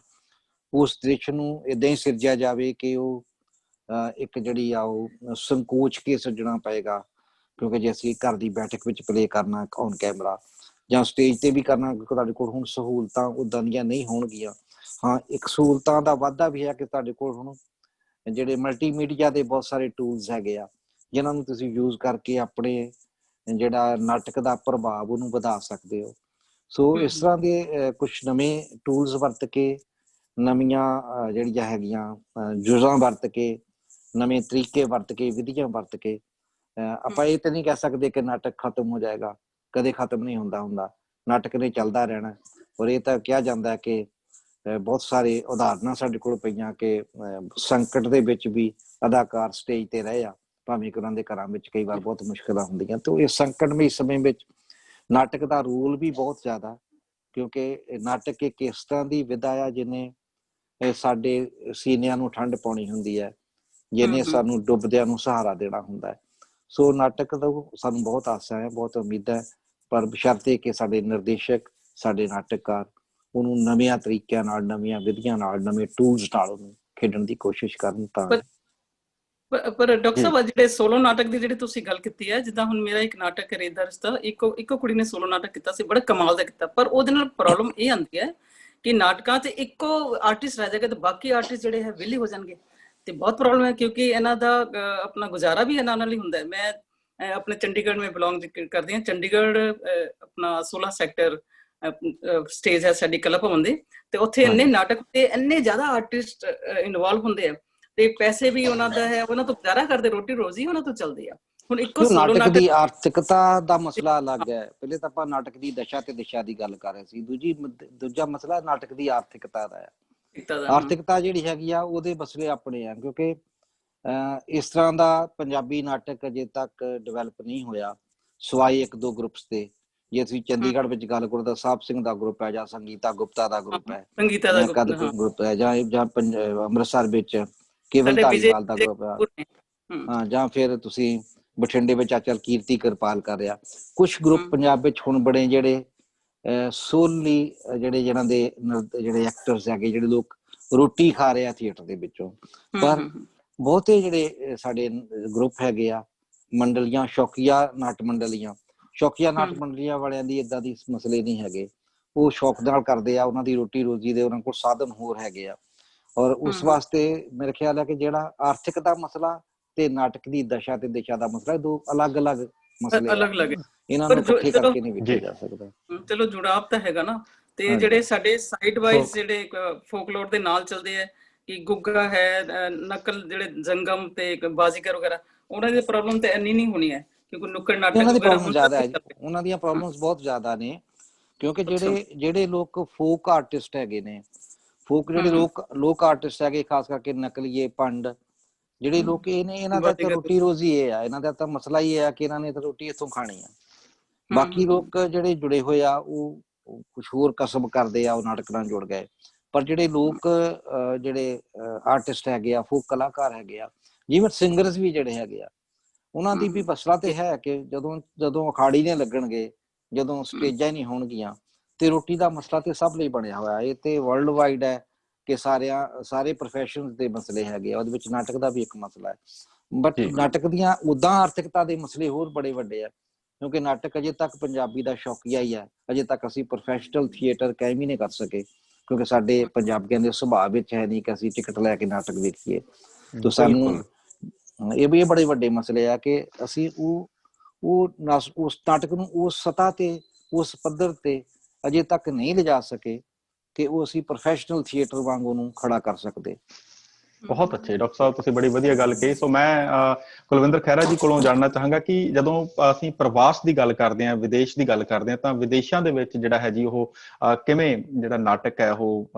ਉਸ ਦ੍ਰਿਸ਼ ਨੂੰ ਏਦਾਂ ਹੀ ਸਿਰਜਿਆ ਜਾਵੇ ਕਿ ਉਹ ਇੱਕ ਜਿਹੜੀ ਆ ਉਹ ਸੰਕੋਚ ਕੇ ਸਿਰਜਣਾ ਪਏਗਾ, ਕਿਉਂਕਿ ਜੇ ਅਸੀਂ ਘਰ ਦੀ ਬੈਠਕ ਵਿੱਚ ਪਲੇ ਕਰਨਾ ਔਨ ਕੈਮਰਾ ਜਾਂ ਸਟੇਜ ਤੇ ਵੀ ਕਰਨਾ, ਕਿਉਂਕਿ ਤੁਹਾਡੇ ਕੋਲ ਹੁਣ ਸਹੂਲਤਾਂ ਉੱਦਾਂ ਦੀਆਂ ਨਹੀਂ ਹੋਣਗੀਆਂ, ਹਾਂ, ਇੱਕ ਸਹੂਲਤਾਂ ਦਾ ਵਾਧਾ ਵੀ ਹੈ ਕਿ ਤੁਹਾਡੇ ਕੋਲ ਹੁਣ ਜਿਹੜੇ ਮਲਟੀਮੀਡੀਆ ਦੇ ਬਹੁਤ ਸਾਰੇ ਟੂਲਸ ਹੈਗੇ ਆ, ਜਿਨ੍ਹਾਂ ਨੂੰ ਤੁਸੀਂ ਯੂਜ਼ ਕਰਕੇ ਆਪਣੇ ਜਿਹੜਾ ਨਾਟਕ ਦਾ ਪ੍ਰਭਾਵ ਉਹਨੂੰ ਵਧਾ ਸਕਦੇ ਹੋ। ਸੋ ਇਸ ਤਰ੍ਹਾਂ ਦੇ ਕੁਛ ਨਵੇਂ ਟੂਲਸ ਵਰਤ ਕੇ, ਨਵੀਆਂ ਜਿਹੜੀਆਂ ਹੈਗੀਆਂ ਜੁਜ਼ਾਂ ਵਰਤ ਕੇ, ਨਵੇਂ ਤਰੀਕੇ ਵਰਤ ਕੇ, ਵਿਧੀਆਂ ਵਰਤ ਕੇ, ਆਪਾਂ ਇਹ ਤਾਂ ਨਹੀਂ ਕਹਿ ਸਕਦੇ ਕਿ ਨਾਟਕ ਖਤਮ ਹੋ ਜਾਏਗਾ। ਕਦੇ ਖਤਮ ਨਹੀਂ ਹੁੰਦਾ ਨਾਟਕ ਨੇ ਚੱਲਦਾ ਰਹਿਣਾ। ਔਰ ਇਹ ਤਾਂ ਕਿਹਾ ਜਾਂਦਾ ਕਿ ਬਹੁਤ ਸਾਰੇ ਉਦਾਹਰਨਾਂ ਸਾਡੇ ਕੋਲ ਪਈਆਂ ਕਿ ਸੰਕਟ ਦੇ ਵਿੱਚ ਵੀ ਅਦਾਕਾਰ ਸਟੇਜ ਤੇ ਰਹੇ ਆ, ਭਾਵੇਂ ਕਿ ਉਹਨਾਂ ਦੇ ਘਰਾਂ ਵਿੱਚ ਕਈ ਵਾਰ ਬਹੁਤ ਮੁਸ਼ਕਿਲਾਂ ਹੁੰਦੀਆਂ। ਤੇ ਇਸ ਸੰਕਟਮਈ ਸਮੇਂ ਵਿੱਚ ਨਾਟਕ ਦਾ ਰੋਲ ਵੀ ਬਹੁਤ ਜ਼ਿਆਦਾ, ਕਿਉਂਕਿ ਨਾਟਕ ਇੱਕ ਇਸ ਤਰ੍ਹਾਂ ਦੀ ਵਿਧਾ ਆ ਜਿਹਨੇ ਸਾਡੇ ਸੀਨਿਆਂ ਨੂੰ ਠੰਡ ਪਾਉਣੀ ਹੁੰਦੀ ਹੈ, ਜਿਹਨੇ ਸਾਨੂੰ ਡੁੱਬਦਿਆਂ ਨੂੰ ਸਹਾਰਾ ਦੇਣਾ ਹੁੰਦਾ ਹੈ। ਸੋ ਨਾਟਕ ਦਾ ਸਾਨੂੰ ਬਹੁਤ ਆਸਾਂ ਹੈ, ਬਹੁਤ ਉਮੀਦ ਹੈ, ਪਰ ਬਸ਼ਰਤੇ ਕਿ ਸਾਡੇ ਨਿਰਦੇਸ਼ਕ, ਸਾਡੇ ਨਾਟਕਕਾਰ ਉਹਨੂੰ ਨਵਿਆਂ ਤਰੀਕਿਆਂ ਨਾਲ, ਨਵੀਆਂ ਵਿਧੀਆਂ ਨਾਲ, ਨਵੇਂ ਟੂਲਸ ਨਾਲ ਉਹਨੂੰ ਖੇਡਣ ਦੀ ਕੋਸ਼ਿਸ਼ ਕਰਨ। ਤਾਂ ਪਰ ਡਾਕਟਰ ਸਾਹਿਬ, ਜਿਹੜੇ ਸੋਲੋ ਨਾਟਕ ਦੀ ਜਿਹੜੀ ਤੁਸੀਂ ਗੱਲ ਕੀਤੀ ਹੈ, ਜਿੱਦਾਂ ਹੁਣ ਮੇਰਾ ਇੱਕ ਨਾਟਕ ਰੇਤ ਦਾ ਰਿਸ਼ਤਾ, ਇੱਕੋ ਕੁੜੀ ਨੇ ਸੋਲੋ ਨਾਟਕ ਕੀਤਾ ਸੀ, ਬੜਾ ਕਮਾਲ ਦਾ ਕੀਤਾ। ਪਰ ਉਹਦੇ ਨਾਲ ਪ੍ਰੋਬਲਮ ਇਹ ਆਉਂਦੀ ਹੈ ਕਿ ਨਾਟਕਾਂ 'ਚ ਇੱਕੋ ਆਰਟਿਸਟ ਰਹਿ ਜਾਏਗਾ ਤੇ ਬਾਕੀ ਆਰਟਿਸਟ ਜਿਹੜੇ ਹੈ ਵਿਹਲੇ ਹੋ ਜਾਣਗੇ, ਤੇ ਬਹੁਤ ਪ੍ਰੋਬਲਮ ਹੈ, ਕਿਉਂਕਿ ਇਹਨਾਂ ਦਾ ਆਪਣਾ ਗੁਜ਼ਾਰਾ ਵੀ ਇਹਨਾਂ ਨਾਲ ਹੀ ਹੁੰਦਾ ਹੈ। ਮੈਂ ਆਪਣੇ ਚੰਡੀਗੜ੍ਹ ਮੈਂ ਬਿਲੋਂਗ ਕਰਦੀ ਹਾਂ। ਚੰਡੀਗੜ੍ਹ ਆਪਣਾ 16 ਸੈਕਟਰ ਸਟੇਜ ਹੈ ਸਾਡੀ ਕਲਾ ਭਵਨ ਦੇ, ਤੇ ਉੱਥੇ ਇੰਨੇ ਨਾਟਕ ਤੇ ਇੰਨੇ ਜ਼ਿਆਦਾ ਆਰਟਿਸਟ ਇਨਵੋਲਵ ਹੁੰਦੇ ਆ, ਤੇ ਪੈਸੇ ਵੀ ਉਹਨਾਂ ਦਾ ਹੈ, ਉਹਨਾਂ ਤੋਂ ਗੁਜ਼ਾਰਾ ਕਰਦੇ, ਰੋਟੀ ਰੋਜ਼ੀ ਉਹਨਾਂ ਤੋਂ ਚੱਲਦੀ ਆ। ਹੁਣ ਇੱਕੋ ਸੋਲੋ ਨਾਟਕ ਦੀ ਆਰਥਿਕਤਾ ਦਾ ਮਸਲਾ ਅਲੱਗ ਹੈ। ਪਹਿਲੇ ਤਾਂ ਆਪਾਂ ਨਾਟਕ ਦੀ ਦਸ਼ਾ ਤੇ ਦਿਸ਼ਾ ਦੀ ਗੱਲ ਕਰ ਰਹੇ ਸੀ। ਦੂਜਾ ਮਸਲਾ ਨਾਟਕ ਦੀ ਆਰਥਿਕਤਾ ਦਾ ਹੈ। ਆਰਥਿਕਤਾ ਜਿਹੜੀ ਹੈਗੀ ਆ ਉਹਦੇ ਮਸਲੇ ਆਪਣੇ ਆ, ਕਿਉਂਕਿ ਇਸ ਤਰ੍ਹਾਂ ਦਾ ਪੰਜਾਬੀ ਨਾਟਕ ਅਜੇ ਤੱਕ ਡਿਵੈਲਪ ਨਹੀਂ ਹੋਇਆ, ਸਵਾਈ ਇੱਕ ਦੋ ਗਰੁੱਪਸ ਤੇ। ਜੇ ਤੁਸੀਂ ਚੰਡੀਗੜ੍ਹ ਵਿੱਚ ਗੱਲ ਕਰੋ ਤਾਂ ਸਾਹਿਬ ਸਿੰਘ ਦਾ ਗਰੁੱਪ ਹੈ, ਜਾਂ ਸੰਗੀਤਾ ਗੁਪਤਾ ਦਾ ਗਰੁੱਪ ਹੈ, ਗਰੁੱਪ ਹੈ, ਜਾਂ ਅੰਮ੍ਰਿਤਸਰ ਵਿੱਚ ਕੇਵਲ ਧਾਲੀਵਾਲ ਦਾ ਗਰੁੱਪ ਹੈ, ਹਾਂ, ਜਾਂ ਫਿਰ ਤੁਸੀਂ ਬਠਿੰਡੇ ਵਿੱਚ ਅਚਲ ਕੀਰਤੀ ਕਿਰਪਾਲ ਕਰ ਰਿਹਾ। ਕੁਛ ਗਰੁੱਪ ਪੰਜਾਬ ਵਿੱਚ ਹੁਣ ਬੜੇ ਜਿਹੜੇ ਸੋਲੀ ਜਿਹਨਾਂ ਦੇ ਜਿਹੜੇ ਐਕਟਰਸ ਹੈਗੇ, ਜਿਹੜੇ ਲੋਕ ਰੋਟੀ ਖਾ ਰਹੇ ਆ ਥੀਏਟਰ ਦੇ ਵਿੱਚੋਂ। ਪਰ ਬਹੁਤੇ ਜਿਹੜੇ ਸਾਡੇ ਗਰੁੱਪ ਹੈਗੇ ਆ, ਮੰਡਲੀਆਂ, ਸ਼ੌਕੀਆ ਨਾਟ ਮੰਡਲੀਆਂ ਵਾਲਿਆਂ ਦੀ ਏਦਾਂ ਦੀ ਮਸਲੇ ਨਹੀਂ ਹੈਗੇ। ਉਹ ਸ਼ੌਕ ਨਾਲ ਕਰਦੇ ਆ, ਉਹਨਾਂ ਦੀ ਰੋਟੀ ਰੋਜ਼ੀ ਦੇ ਉਹਨਾਂ ਕੋਲ ਸਾਧਨ ਹੋਰ ਹੈਗੇ ਆ। ਔਰ ਉਸ ਵਾਸਤੇ ਮੇਰੇ ਖਿਆਲ ਹੈ ਕਿ ਜਿਹੜਾ ਆਰਥਿਕ ਦਾ ਮਸਲਾ ਤੇ ਨਾਟਕ ਦੀ ਦਸ਼ਾ ਤੇ ਦਿਸ਼ਾ ਦਾ ਮਸਲਾ, ਦੋ ਅਲੱਗ-ਅਲੱਗ ਮਸਲੇ ਆ, ਇਹਨਾਂ ਨੂੰ ਇਕੱਠੇ ਕਰਕੇ ਨਹੀਂ ਵੇਖਿਆ ਜਾ ਸਕਦਾ। ਚਲੋ ਜੁੜਾਵ ਤਾਂ ਹੈਗਾ ਨਾ। ਤੇ ਜਿਹੜੇ ਸਾਡੇ ਸਾਈਡ ਵਾਈਜ਼ ਜਿਹੜੇ ਫੋਕਲੋਰ ਦੇ ਨਾਲ ਚੱਲਦੇ ਆ, ਕਿ ਗੁੱਗਾ ਹੈ, ਨਕਲ, ਜਿਹੜੇ ਜੰਗਮ ਤੇ ਬਾਜ਼ੀਗਰ ਵਗੈਰਾ, ਉਹਨਾਂ ਦੀ ਪ੍ਰੋਬਲਮ ਤੇ ਇੰਨੀ ਨਹੀਂ ਹੋਣੀ ਹੈ, ਕਿਉਂਕਿ ਨੁੱਕੜ ਨਾਟਕ ਉਹਨਾਂ ਦੀ ਪ੍ਰੋਬਲਮ ਜ਼ਿਆਦਾ ਹੈ। ਉਹਨਾਂ ਦੀਆਂ ਪ੍ਰੋਬਲਮਸ ਬਹੁਤ ਜ਼ਿਆਦਾ ਨੇ, ਕਿਉਂਕਿ ਜਿਹੜੇ ਲੋਕ ਫੋਕ ਆਰਟਿਸਟ ਹੈਗੇ ਨੇ, ਜਿਹੜੇ ਲੋਕ ਆਰਟਿਸਟ ਹੈਗੇ, ਖਾਸ ਕਰਕੇ ਨਕਲੀਏ, ਭੰਡ ਜਿਹੜੇ ਲੋਕ ਇਹ ਨੇ, ਇਹਨਾਂ ਦਾ ਤਾਂ ਰੋਟੀ ਰੋਜ਼ੀ ਇਹ ਆ, ਇਹਨਾਂ ਦਾ ਤਾਂ ਮਸਲਾ ਹੀ ਹੈ ਕਿ ਇਹਨਾਂ ਨੇ ਤਾਂ ਰੋਟੀ ਇੱਥੋਂ ਖਾਣੀ ਆ। ਬਾਕੀ ਲੋਕ ਜਿਹੜੇ ਜੁੜੇ ਹੋਏ ਆ ਉਹ ਕੁਛ ਹੋਰ ਕਸਬ ਕਰਦੇ ਆ, ਉਹ ਨਾਟਕ ਨਾਲ ਜੁੜ ਗਏ। ਪਰ ਜਿਹੜੇ ਲੋਕ ਜਿਹੜੇ ਆਰਟਿਸਟ ਹੈਗੇ ਆ, ਫੋਕ ਕਲਾਕਾਰ ਹੈਗੇ ਆ, ਜਿਵੇਂ ਸਿੰਗਰਸ ਵੀ ਜਿਹੜੇ ਹੈਗੇ ਆ, ਉਹਨਾਂ ਦੀ ਵੀ ਮਸਲਾ ਤੇ ਹੈ ਕਿ ਜਦੋਂ ਅਖਾੜੀ ਨੇ ਲੱਗਣਗੇ, ਜਦੋਂ ਸਟੇਜਾਂ ਨਹੀਂ ਹੋਣਗੀਆਂ, ਤੇ ਰੋਟੀ ਦਾ ਮਸਲਾ ਤੇ ਸਭ ਲਈ ਬਣਿਆ ਹੋਇਆ। ਇਹ ਤੇ ਵਰਲਡ ਵਾਈਡ ਹੈ ਕਿ ਸਾਰੇ ਪ੍ਰੋਫੈਸ਼ਨਸ ਦੇ ਮਸਲੇ ਹੈਗੇ ਆ, ਉਹਦੇ ਵਿੱਚ ਨਾਟਕ ਦਾ ਵੀ ਇੱਕ ਮਸਲਾ ਹੈ। ਬਟ ਨਾਟਕ ਦੀਆਂ ਉਦਾਂ ਆਰਥਿਕਤਾ ਦੇ ਮਸਲੇ ਹੋਰ ਬੜੇ ਵੱਡੇ ਆ, ਕਿਉਂਕਿ ਨਾਟਕ ਅਜੇ ਤੱਕ ਪੰਜਾਬੀ ਦਾ ਸ਼ੌਕੀਆ ਹੀ ਹੈ। ਅਜੇ ਤੱਕ ਅਸੀਂ ਪ੍ਰੋਫੈਸ਼ਨਲ ਥੀਏਟਰ ਕਾਇਮ ਹੀ ਨਹੀਂ ਕਰ ਸਕੇ, ਕਿਉਂਕਿ ਸਾਡੇ ਪੰਜਾਬੀਆਂ ਦੇ ਸੁਭਾਅ ਵਿੱਚ ਹੈ ਨਹੀਂ ਕਿ ਅਸੀਂ ਟਿਕਟ ਲੈ ਕੇ ਨਾਟਕ ਵੇਖੀਏ। ਤਾਂ ਸਾਨੂੰ ਇਹ ਬੜੇ ਵੱਡੇ ਮਸਲੇ ਆ ਕਿ ਅਸੀਂ ਉਸ ਨਾਟਕ ਨੂੰ ਉਸ ਸਤਹ ਤੇ, ਉਸ ਪੱਧਰ ਤੇ ਅਜੇ ਤੱਕ ਨਹੀਂ ਲਿਜਾ ਸਕੇ ਕਿ ਉਹ ਅਸੀਂ ਪ੍ਰੋਫੈਸ਼ਨਲ ਥੀਏਟਰ ਵਾਂਗ ਉਹਨੂੰ ਖੜਾ ਕਰ ਸਕਦੇ। ਬਹੁਤ ਅੱਛੇ ਡਾਕਟਰ ਸਾਹਿਬ, ਤੁਸੀਂ ਬੜੀ ਵਧੀਆ ਗੱਲ ਕਹੀ। ਸੋ ਮੈਂ ਕੁਲਵਿੰਦਰ ਖਹਿਰਾ ਜੀ ਕੋਲੋਂ ਜਾਣਨਾ ਚਾਹਾਂਗਾ ਕਿ ਜਦੋਂ ਅਸੀਂ ਪ੍ਰਵਾਸ ਦੀ ਗੱਲ ਕਰਦੇ ਹਾਂ, ਵਿਦੇਸ਼ ਦੀ ਗੱਲ ਕਰਦੇ ਹਾਂ, ਤਾਂ ਵਿਦੇਸ਼ਾਂ ਦੇ ਵਿੱਚ ਜਿਹੜਾ ਹੈ ਜੀ ਉਹ ਕਿਵੇਂ ਜਿਹੜਾ ਨਾਟਕ ਹੈ ਉਹ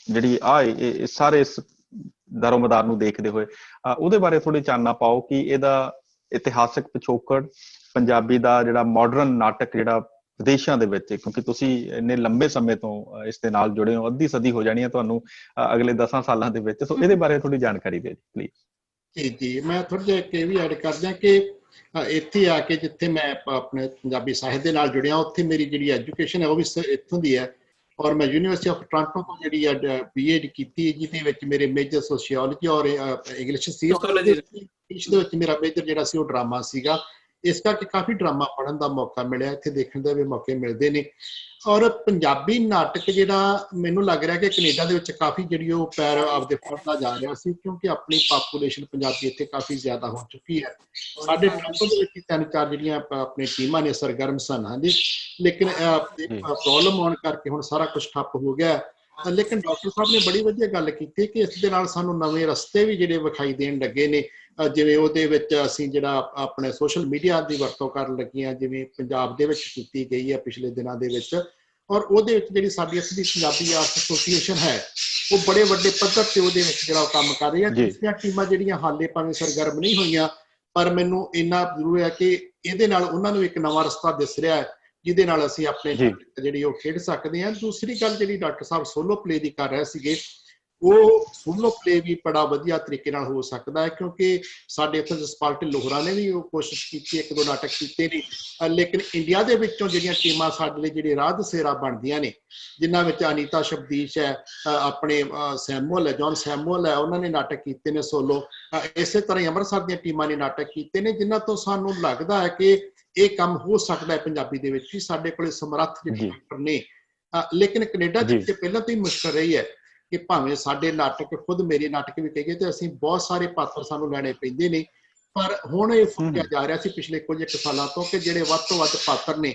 ਜਿਹੜੀ ਸਾਰੇ ਦਰੋਮਦਾਰ ਨੂੰ ਦੇਖਦੇ ਹੋਏ ਉਹਦੇ ਬਾਰੇ ਥੋੜੀ ਚਾਨਣਾ ਪਾਓ ਕਿ ਇਹਦਾ ਇਤਿਹਾਸਕ ਪਿਛੋਕੜ, ਪੰਜਾਬੀ ਦਾ ਜਿਹੜਾ ਮਾਡਰਨ ਨਾਟਕ ਜਿਹੜਾ ਵਿਦੇਸ਼ਾਂ ਦੇ ਵਿੱਚ, ਕਿਉਂਕਿ ਤੁਸੀਂ ਇੰਨੇ ਲੰਬੇ ਸਮੇਂ ਤੋਂ ਇਸ ਦੇ ਨਾਲ ਜੁੜੇ ਹੋ, ਅੱਧੀ ਸਦੀ ਹੋ ਜਾਣੀ ਹੈ ਤੁਹਾਨੂੰ ਅਗਲੇ 10 ਸਾਲਾਂ ਦੇ ਵਿੱਚ। ਸੋ ਇਹਦੇ ਬਾਰੇ ਥੋੜੀ ਜਾਣਕਾਰੀ ਦਿਓ ਜੀ ਪਲੀਜ਼। ਜੀ ਮੈਂ ਥੋੜਾ ਜਿਹਾ ਇਹ ਵੀ ਐਡ ਕਰ ਦਿਆਂ ਕਿ ਇੱਥੇ ਆ ਕੇ ਜਿੱਥੇ ਮੈਂ ਆਪਣੇ ਪੰਜਾਬੀ ਸਾਹਿਤ ਦੇ ਨਾਲ ਜੁੜਿਆ, ਉੱਥੇ ਮੇਰੀ ਜਿਹੜੀ ਐਜੂਕੇਸ਼ਨ ਹੈ ਉਹ ਵੀ ਇੱਥੋਂ ਦੀ ਹੈ। ਔਰ ਮੈਂ ਯੂਨੀਵਰਸਿਟੀ ਆਫ ਟੋਰਾਂਟੋ ਤੋਂ ਜਿਹੜੀ BEd ਕੀਤੀ, ਜਿਹਦੇ ਵਿੱਚ ਮੇਰੇ ਮੇਜਰ ਸੋਸ਼ੀਓਲੋਜੀ ਔਰ ਇੰਗਲਿਸ਼ ਸੀ। ਇੰਗਲਿਸ਼ ਦੇ ਵਿੱਚ ਮੇਰਾ ਮੇਜਰ ਜਿਹੜਾ ਸੀ ਉਹ ਡਰਾਮਾ ਸੀਗਾ। ਇਸ ਕਰਕੇ ਕਾਫੀ ਡਰਾਮਾ ਪੜ੍ਹਨ ਦਾ ਮੌਕਾ ਮਿਲਿਆ, ਇੱਥੇ ਦੇਖਣ ਦੇ ਵੀ ਮੌਕੇ ਮਿਲਦੇ ਨੇ। ਔਰ ਪੰਜਾਬੀ ਨਾਟਕ ਜਿਹੜਾ ਮੈਨੂੰ ਲੱਗ ਰਿਹਾ ਕਿ ਕੈਨੇਡਾ ਦੇ ਵਿੱਚ ਕਾਫੀ ਜਿਹੜੀ ਉਹ ਪੈਰ ਆਪਦੇ ਫੜਦਾ ਜਾ ਰਿਹਾ ਸੀ, ਕਿਉਂਕਿ ਆਪਣੀ ਪਾਪੂਲੇਸ਼ਨ ਪੰਜਾਬੀ ਇੱਥੇ ਕਾਫੀ ਜ਼ਿਆਦਾ ਹੋ ਚੁੱਕੀ ਹੈ। ਸਾਡੇ ਟੋਰਾਂਟੋ ਦੇ ਵਿੱਚ 3-4 ਜਿਹੜੀਆਂ ਆਪਣੀ ਟੀਮਾਂ ਨੇ ਸਰਗਰਮ ਸਨ, ਹਾਂਜੀ, ਲੇਕਿਨ ਪ੍ਰੋਬਲਮ ਆਉਣ ਕਰਕੇ ਹੁਣ ਸਾਰਾ ਕੁਝ ਠੱਪ ਹੋ ਗਿਆ। ਲੇਕਿਨ ਡਾਕਟਰ ਸਾਹਿਬ ਨੇ ਬੜੀ ਵਧੀਆ ਗੱਲ ਕੀਤੀ ਕਿ ਇਸ ਦੇ ਨਾਲ ਸਾਨੂੰ ਨਵੇਂ ਰਸਤੇ ਵੀ ਜਿਹੜੇ ਵਿਖਾਈ ਦੇਣ ਲੱਗੇ ਨੇ, ਜਿਵੇਂ ਉਹਦੇ ਵਿੱਚ ਅਸੀਂ ਜਿਹੜਾ ਆਪਣੇ ਸੋਸ਼ਲ ਮੀਡੀਆ ਦੀ ਵਰਤੋਂ ਕਰਨ ਲੱਗੇ ਹਾਂ, ਜਿਵੇਂ ਪੰਜਾਬ ਦੇ ਵਿੱਚ ਕੀਤੀ ਗਈ ਹੈ ਪਿਛਲੇ ਦਿਨਾਂ ਦੇ ਵਿੱਚ। ਔਰ ਉਹਦੇ ਵਿੱਚ ਜਿਹੜੀ ਸਾਡੀ ਅਸਲੀ ਪੰਜਾਬੀ ਆਰਟ ਐਸੋਸੀਏਸ਼ਨ ਹੈ ਉਹ ਬੜੇ ਵੱਡੇ ਪੱਧਰ ਤੇ ਉਹਦੇ ਵਿੱਚ ਜਿਹੜਾ ਕੰਮ ਕਰ ਰਹੀ ਹੈ। ਦੂਸਰੀਆਂ ਟੀਮਾਂ ਜਿਹੜੀਆਂ ਹਾਲੇ ਭਾਵੇਂ ਸਰਗਰਮ ਨਹੀਂ ਹੋਈਆਂ, ਪਰ ਮੈਨੂੰ ਇੰਨਾ ਜ਼ਰੂਰ ਹੈ ਕਿ ਇਹਦੇ ਨਾਲ ਉਹਨਾਂ ਨੂੰ ਇੱਕ ਨਵਾਂ ਰਸਤਾ ਦਿਸ ਰਿਹਾ ਹੈ ਜਿਹਦੇ ਨਾਲ ਅਸੀਂ ਆਪਣੇ ਜਿਹੜੀ ਉਹ ਖੇਡ ਸਕਦੇ ਹਾਂ। ਦੂਸਰੀ ਗੱਲ ਜਿਹੜੀ ਡਾਕਟਰ ਸਾਹਿਬ ਸੋਲੋ ਪਲੇ ਦੀ ਕਰ ਰਹੇ ਸੀਗੇ, ਉਹ ਸੋਲੋ ਪਲੇ ਵੀ ਬੜਾ ਵਧੀਆ ਤਰੀਕੇ ਨਾਲ ਹੋ ਸਕਦਾ ਹੈ, ਕਿਉਂਕਿ ਸਾਡੇ ਇੱਥੇ ਜਸਪਾਲ ਢਿੱਲੋਂ ਨੇ ਵੀ ਉਹ ਕੋਸ਼ਿਸ਼ ਕੀਤੀ, 1-2 ਨਾਟਕ ਕੀਤੇ ਨੇ। ਲੇਕਿਨ ਇੰਡੀਆ ਦੇ ਵਿੱਚੋਂ ਜਿਹੜੀਆਂ ਟੀਮਾਂ ਸਾਡੇ ਲਈ ਜਿਹੜੇ ਰਾਹ ਦਸੇਰਾ ਬਣਦੀਆਂ ਨੇ, ਜਿਨ੍ਹਾਂ ਵਿੱਚ ਅਨੀਤਾ ਸ਼ਬਦੀਸ਼ ਹੈ, ਆਪਣੇ ਸੈਮੂਅਲ ਹੈ, ਜੌਨ ਸੈਮੂਅਲ ਹੈ, ਉਹਨਾਂ ਨੇ ਨਾਟਕ ਕੀਤੇ ਨੇ ਸੋਲੋ। ਇਸੇ ਤਰ੍ਹਾਂ ਹੀ ਅੰਮ੍ਰਿਤਸਰ ਦੀਆਂ ਟੀਮਾਂ ਨੇ ਨਾਟਕ ਕੀਤੇ ਨੇ, ਜਿਨ੍ਹਾਂ ਤੋਂ ਸਾਨੂੰ ਲੱਗਦਾ ਹੈ ਕਿ ਇਹ ਕੰਮ ਹੋ ਸਕਦਾ ਹੈ ਪੰਜਾਬੀ ਦੇ ਵਿੱਚ ਵੀ। ਸਾਡੇ ਕੋਲੇ ਸਮਰੱਥ ਜਿਹੜੇ ਡਾਕਟਰ ਨੇ। ਲੇਕਿਨ ਕੈਨੇਡਾ ਦੇ ਵਿੱਚ ਪਹਿਲਾਂ ਤੋਂ ਹੀ ਮੁਸ਼ਕਲ ਰਹੀ ਹੈ ਕਿ ਭਾਵੇਂ ਸਾਡੇ ਨਾਟਕ, ਖੁਦ ਮੇਰੇ ਨਾਟਕ ਵੀ ਕਹੀਏ ਤੇ ਅਸੀਂ ਬਹੁਤ ਸਾਰੇ ਪਾਤਰ ਸਾਨੂੰ ਲੈਣੇ ਪੈਂਦੇ ਨੇ, ਪਰ ਹੁਣ ਇਹ ਸੋਚਿਆ ਜਾ ਰਿਹਾ ਸੀ ਪਿਛਲੇ ਕੁਝ 1 ਸਾਲਾਂ ਤੋਂ ਕਿ ਜਿਹੜੇ ਵੱਧ ਤੋਂ ਵੱਧ ਪਾਤਰ ਨੇ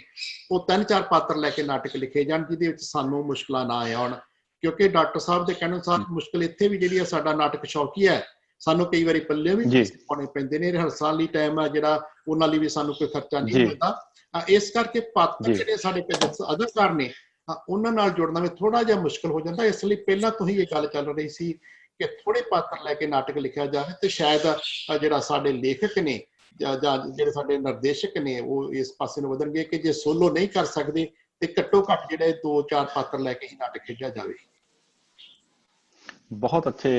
ਉਹ 3-4 ਪਾਤਰ ਲੈ ਕੇ ਨਾਟਕ ਲਿਖੇ ਜਾਣ, ਜਿਹਦੇ ਵਿੱਚ ਸਾਨੂੰ ਮੁਸ਼ਕਲਾਂ ਨਾ ਆਉਣ। ਕਿਉਂਕਿ ਡਾਕਟਰ ਸਾਹਿਬ ਦੇ ਕਹਿਣ ਅਨੁਸਾਰ ਮੁਸ਼ਕਲ ਇੱਥੇ ਵੀ ਜਿਹੜੀ ਹੈ, ਸਾਡਾ ਨਾਟਕ ਸ਼ੌਕੀ ਹੈ, ਸਾਨੂੰ ਕਈ ਵਾਰੀ ਪੱਲੇ ਵੀ ਪਾਉਣੇ ਪੈਂਦੇ ਨੇ, ਰਿਹਰਸਲ ਲਈ ਟਾਈਮ ਹੈ ਜਿਹੜਾ, ਉਹਨਾਂ ਲਈ ਵੀ ਸਾਨੂੰ ਕੋਈ ਖਰਚਾ ਨਹੀਂ ਮਿਲਦਾ। ਇਸ ਕਰਕੇ ਪਾਤਰ ਜਿਹੜੇ ਸਾਡੇ ਅਦਾਕਾਰ ਨੇ ਉਹਨਾਂ ਨਾਲ ਜੁੜਨਾ ਵੀ ਥੋੜਾ ਜਿਹਾ ਮੁਸ਼ਕਲ ਹੋ ਜਾਂਦਾ। ਇਸ ਲਈ ਪਹਿਲਾਂ ਤੋਂ ਹੀ ਇਹ ਗੱਲ ਚੱਲ ਰਹੀ ਸੀ ਕਿ ਥੋੜੇ ਪਾਤਰ ਲੈ ਕੇ ਨਾਟਕ ਲਿਖਿਆ ਜਾਵੇ, ਤੇ ਸ਼ਾਇਦ ਜਿਹੜਾ ਸਾਡੇ ਲੇਖਕ ਨੇ ਜਾਂ ਜਿਹੜੇ ਸਾਡੇ ਨਿਰਦੇਸ਼ਕ ਨੇ ਉਹ ਇਸ ਪਾਸੇ ਨੂੰ ਵਧਣਗੇ ਕਿ ਜੇ ਸੋਲੋ ਨਹੀਂ ਕਰ ਸਕਦੇ ਤੇ ਘੱਟੋ ਘੱਟ ਜਿਹੜੇ 2-4 ਪਾਤਰ ਲੈ ਕੇ ਹੀ ਨਾਟਕ ਖੇਡਿਆ ਜਾਵੇ। ਬਹੁਤ ਅੱਛੇ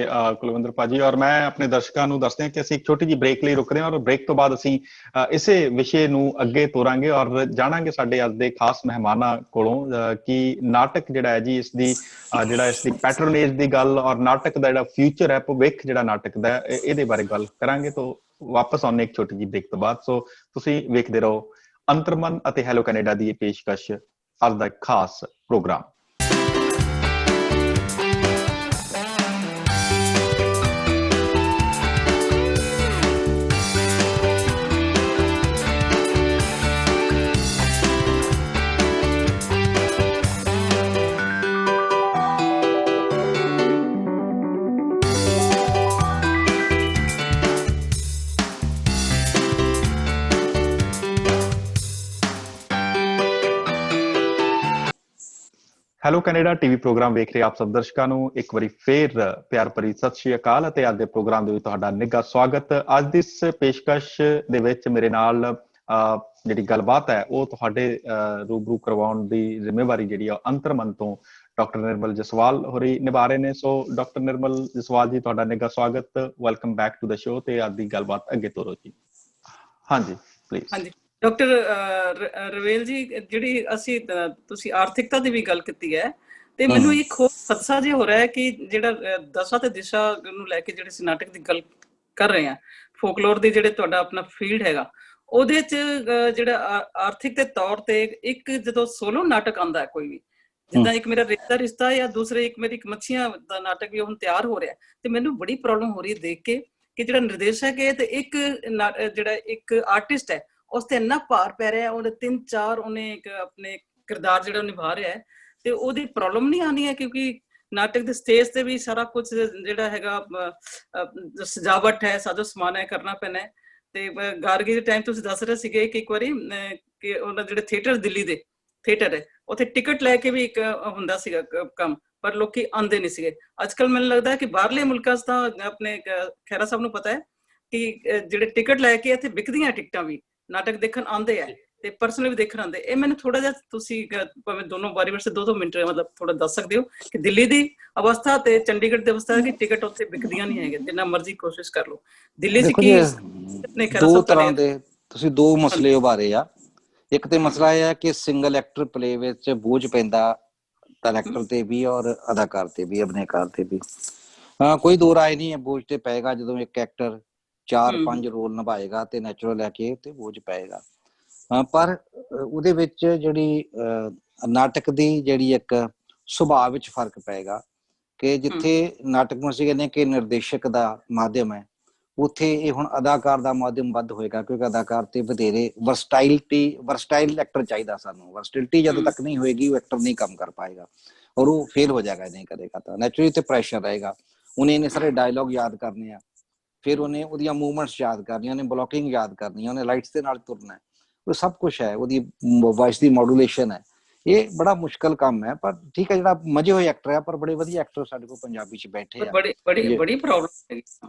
ਕੁਲਵਿੰਦਰ ਭਾਜੀ। ਔਰ ਮੈਂ ਆਪਣੇ ਦਰਸ਼ਕਾਂ ਨੂੰ ਦੱਸਦੇ ਹਾਂ ਕਿ ਅਸੀਂ ਇੱਕ ਛੋਟੀ ਜਿਹੀ ਬ੍ਰੇਕ ਲਈ ਰੁਕ ਰਹੇ ਹਾਂ, ਔਰ ਬ੍ਰੇਕ ਤੋਂ ਬਾਅਦ ਅਸੀਂ ਇਸੇ ਵਿਸ਼ੇ ਨੂੰ ਅੱਗੇ ਤੋਰਾਂਗੇ ਔਰ ਜਾਣਾਂਗੇ ਸਾਡੇ ਅੱਜ ਦੇ ਖਾਸ ਮਹਿਮਾਨਾਂ ਕੋਲੋਂ ਕਿ ਨਾਟਕ ਜਿਹੜਾ ਹੈ ਜੀ, ਇਸ ਦੀ ਪੈਟਰੋਨੇਜ ਦੀ ਗੱਲ ਔਰ ਨਾਟਕ ਦਾ ਜਿਹੜਾ ਫਿਊਚਰ ਹੈ, ਭਵਿੱਖ ਜਿਹੜਾ ਨਾਟਕ ਦਾ, ਇਹਦੇ ਬਾਰੇ ਗੱਲ ਕਰਾਂਗੇ। ਤੋਂ ਵਾਪਸ ਆਉਂਦੇ ਇੱਕ ਛੋਟੀ ਜਿਹੀ ਬ੍ਰੇਕ ਤੋਂ ਬਾਅਦ। ਸੋ ਤੁਸੀਂ ਵੇਖਦੇ ਰਹੋ ਅੰਤਰਮਨ ਅਤੇ ਹੈਲੋ ਕੈਨੇਡਾ ਦੀ ਇਹ ਪੇਸ਼ਕਸ਼, ਅੱਜ ਦਾ ਇੱਕ ਖਾਸ programme. Hello Canada TV programme ਵੇਖ ਰਹੇ ਆਪ ਸਭ ਦਰਸ਼ਕਾਂ ਨੂੰ ਇੱਕ ਵਾਰੀ ਫੇਰ ਪਿਆਰ ਭਰੀ ਸਤਿ ਸ਼੍ਰੀ ਅਕਾਲ ਅਤੇ ਅੱਜ ਦੇ ਪ੍ਰੋਗਰਾਮ ਦੇ ਵਿੱਚ ਤੁਹਾਡਾ ਨਿੱਘਾ ਸਵਾਗਤ। ਅੱਜ ਦੀ ਇਸ ਪੇਸ਼ਕਸ਼ ਦੇ ਵਿੱਚ ਮੇਰੇ ਨਾਲ ਜਿਹੜੀ ਗੱਲਬਾਤ ਹੈ ਉਹ ਤੁਹਾਡੇ ਰੂਬਰੂ ਕਰਵਾਉਣ ਦੀ ਜ਼ਿੰਮੇਵਾਰੀ ਜਿਹੜੀ ਆ ਅੰਤਰਮਨ ਤੋਂ ਡਾਕਟਰ ਨਿਰਮਲ ਜਸਵਾਲ ਹੋਰੀ ਨਿਭਾ ਰਹੇ ਨੇ। ਸੋ ਡਾਕਟਰ ਨਿਰਮਲ ਜਸਵਾਲ ਜੀ, ਤੁਹਾਡਾ ਨਿੱਘਾ ਸਵਾਗਤ, welcome back to the show. ਤੇ ਅੱਜ ਦੀ ਗੱਲਬਾਤ ਅੱਗੇ ਤੋਰੋ ਜੀ। ਹਾਂਜੀ ਪਲੀਜ਼। ਹਾਂਜੀ ਡਾਕਟਰ ਰਵੇਲ ਜੀ, ਜਿਹੜੀ ਤੁਸੀਂ ਆਰਥਿਕਤਾ ਦੀ ਵੀ ਗੱਲ ਕੀਤੀ ਹੈ, ਤੇ ਮੈਨੂੰ ਇੱਕ ਹੋਰ ਖਦਸ਼ਾ ਜਿਹਾ ਹੋ ਰਿਹਾ ਹੈ ਕਿ ਜਿਹੜਾ ਦਸ਼ਾ ਤੇ ਦਿਸ਼ਾ ਨੂੰ ਲੈ ਕੇ ਜਿਹੜੇ ਅਸੀਂ ਨਾਟਕ ਦੀ ਗੱਲ ਕਰ ਰਹੇ ਹਾਂ, ਫੋਕਲੋਰ ਦੀ ਜਿਹੜੇ ਤੁਹਾਡਾ ਆਪਣਾ ਫੀਲਡ ਹੈਗਾ, ਉਹਦੇ ਚ ਜਿਹੜਾ ਆਰਥਿਕ ਦੇ ਤੌਰ ਤੇ ਇੱਕ ਜਦੋਂ ਸੋਲੋ ਨਾਟਕ ਆਉਂਦਾ ਹੈ ਕੋਈ ਵੀ, ਜਿੱਦਾਂ ਇੱਕ ਮੇਰਾ ਰੇਤ ਦਾ ਰਿਸ਼ਤਾ ਜਾਂ ਦੂਸਰੇ ਇੱਕ ਮੇਰੀ ਮੱਛੀਆਂ ਦਾ ਨਾਟਕ ਵੀ ਹੁਣ ਤਿਆਰ ਹੋ ਰਿਹਾ, ਤੇ ਮੈਨੂੰ ਬੜੀ ਪ੍ਰੋਬਲਮ ਹੋ ਰਹੀ ਹੈ ਦੇਖ ਕੇ ਕਿ ਜਿਹੜਾ ਨਿਰਦੇਸ਼ਕ ਹੈ ਤੇ ਇੱਕ ਜਿਹੜਾ ਇੱਕ ਆਰਟਿਸਟ ਹੈ ਉਸ ਤੇ ਇੰਨਾ ਭਾਰ ਪੈ ਰਿਹਾ, ਉਹਦੇ 3-4 ਉਹਨੇ ਇੱਕ ਆਪਣੇ ਕਿਰਦਾਰ ਜਿਹੜਾ ਨਿਭਾ ਰਿਹਾ ਹੈ, ਤੇ ਉਹਦੀ ਪ੍ਰੋਬਲਮ ਨਹੀਂ ਆਉਣੀ ਹੈ ਕਿਉਂਕਿ ਨਾਟਕ ਦੇ ਸਟੇਜ ਤੇ ਵੀ ਸਾਰਾ ਕੁਝ ਜਿਹੜਾ ਹੈਗਾ ਸਜਾਵਟ ਹੈ, ਸਾਜੋ ਸਮਾਨ ਹੈ, ਕਰਨਾ ਪੈਣਾ ਹੈ। ਤੇ ਗਾਰਗੀ ਦੇ ਟਾਈਮ ਤੁਸੀਂ ਦੱਸ ਰਹੇ ਸੀਗੇ ਕਿ ਇੱਕ ਵਾਰੀ ਕਿ ਉਹਨਾਂ ਜਿਹੜੇ ਥੀਏਟਰ ਦਿੱਲੀ ਦੇ ਥੀਏਟਰ ਹੈ ਉੱਥੇ ਟਿਕਟ ਲੈ ਕੇ ਵੀ ਇੱਕ ਹੁੰਦਾ ਸੀਗਾ ਕੰਮ, ਪਰ ਲੋਕੀ ਆਉਂਦੇ ਨਹੀਂ ਸੀਗੇ। ਅੱਜ ਕੱਲ ਮੈਨੂੰ ਲੱਗਦਾ ਹੈ ਕਿ ਬਾਹਰਲੇ ਮੁਲਕਾਂ 'ਚ ਤਾਂ ਆਪਣੇ ਖਹਿਰਾ ਸਾਹਿਬ ਨੂੰ ਪਤਾ ਹੈ ਕਿ ਜਿਹੜੇ ਟਿਕਟ ਲੈ ਕੇ ਇੱਥੇ ਵਿਕਦੀਆਂ ਟਿਕਟਾਂ ਵੀ ਨਾਟਕ ਦੇਖਣ ਆਉਂਦੇ ਆ ਤੇ ਪਰਸਨਲੀ ਵੀ ਦੇਖਣ ਆਉਂਦੇ। ਇਹ ਮੈਨੂੰ ਥੋੜਾ ਜਿਹਾ ਤੁਸੀਂ ਭਾਵੇਂ ਦੋਨੋਂ ਬਾਰੀ ਵਾਰ 2-2 ਮਿੰਟ ਮਤਲਬ ਥੋੜਾ ਦੱਸ ਸਕਦੇ ਹੋ ਕਿ ਦਿੱਲੀ ਦੀ ਅਵਸਥਾ ਤੇ ਚੰਡੀਗੜ੍ਹ ਦੀ ਅਵਸਥਾ ਕਿ ਟਿਕਟ ਉੱਥੇ ਵਿਕਦੀਆਂ ਨਹੀਂ ਹੈਗੀਆਂ, ਜਿੰਨਾ ਮਰਜ਼ੀ ਕੋਸ਼ਿਸ਼ ਕਰ ਲਓ। ਦਿੱਲੀ 'ਚ ਕੀ ਦੋ ਤਰ੍ਹਾਂ ਦੇ ਤੁਸੀਂ ਦੋ ਮਸਲੇ ਉਭਾਰੇ ਆ। ਇੱਕ ਤੇ ਮਸਲਾ ਇਹ ਹੈ ਕਿ ਸਿੰਗਲ ਐਕਟਰ ਪਲੇ ਵਿੱਚ ਬੋਝ ਪੈਂਦਾ ਡਾਇਰੈਕਟਰ ਤੇ ਵੀ ਔਰ ਅਦਾਕਾਰ ਤੇ ਵੀ, ਅਭਿਨੇਕਾਰ ਤੇ ਵੀ। ਹਾਂ, ਕੋਈ ਦੋ ਰਾਏ ਨਹੀਂ ਹੈ, ਬੋਝ ਤੇ ਪਏਗਾ ਜਦੋਂ ਇੱਕ ਐਕਟਰ 4-5 ਰੋਲ ਨਿਭਾਏਗਾ ਤੇ ਨੈਚੁਰਲ ਲੈ ਕੇ ਤੇ ਬੋਝ ਪਏਗਾ। ਪਰ ਉਹਦੇ ਵਿੱਚ ਜਿਹੜੀ ਨਾਟਕ ਦੀ ਜਿਹੜੀ ਇੱਕ ਸੁਭਾਅ ਵਿੱਚ ਫਰਕ ਪਏਗਾ ਕਿ ਜਿੱਥੇ ਨਾਟਕ ਨੂੰ ਅਸੀਂ ਕਹਿੰਦੇ ਕਿ ਨਿਰਦੇਸ਼ਕ ਦਾ ਮਾਧਿਅਮ ਹੈ, ਉੱਥੇ ਇਹ ਹੁਣ ਅਦਾਕਾਰ ਦਾ ਮਾਧਿਅਮ ਵੱਧ ਹੋਏਗਾ, ਕਿਉਂਕਿ ਅਦਾਕਾਰ ਤੇ ਵਧੇਰੇ ਵਰਸਟਾਈਲ ਐਕਟਰ ਚਾਹੀਦਾ ਸਾਨੂੰ। ਵਰਸਟਿਲਿਟੀ ਜਦੋਂ ਤੱਕ ਨਹੀਂ ਹੋਏਗੀ ਉਹ ਐਕਟਰ ਨਹੀਂ ਕੰਮ ਕਰ ਪਾਏਗਾ ਔਰ ਉਹ ਫੇਲ ਹੋ ਜਾਏਗਾ ਨਹੀਂ ਕਰੇਗਾ ਤਾਂ। ਨੈਚੁਰਲੀ ਤੇ ਪ੍ਰੈਸ਼ਰ ਰਹੇਗਾ, ਉਹਨੇ ਇੰਨੇ ਸਾਰੇ ਡਾਇਲੋਗ ਯਾਦ ਕਰਨੇ ਆ, ਫਿਰ ਉਹਨੇ ਉਹਦੀਆਂ ਮੂਵਮੈਂਟਸ ਯਾਦ ਕਰਨੀਆਂ, ਉਹਨੇ ਬਲੋਕਿੰਗ ਯਾਦ ਕਰਨੀ ਹੈ, ਉਹਨੇ ਲਾਈਟਸ ਦੇ ਨਾਲ ਤੁਰਨਾ ਹੈ, ਉਹ ਸਭ ਕੁਛ ਹੈ, ਉਹਦੀ ਵੌਇਸ ਦੀ ਮੋਡੂਲੇਸ਼ਨ ਹੈ। ਇਹ ਬੜਾ ਮੁਸ਼ਕਲ ਕੰਮ ਹੈ, ਪਰ ਠੀਕ ਹੈ, ਜਿਹੜਾ ਮਜੇ ਹੋਏ ਐਕਟਰ ਹੈ, ਪਰ ਬੜੇ ਵਧੀਆ ਐਕਟਰ ਸਾਡੇ ਕੋਲ ਪੰਜਾਬੀ 'ਚ ਬੈਠੇ ਆ। ਬੜੀ ਪ੍ਰੋਬਲਮ ਹੈ।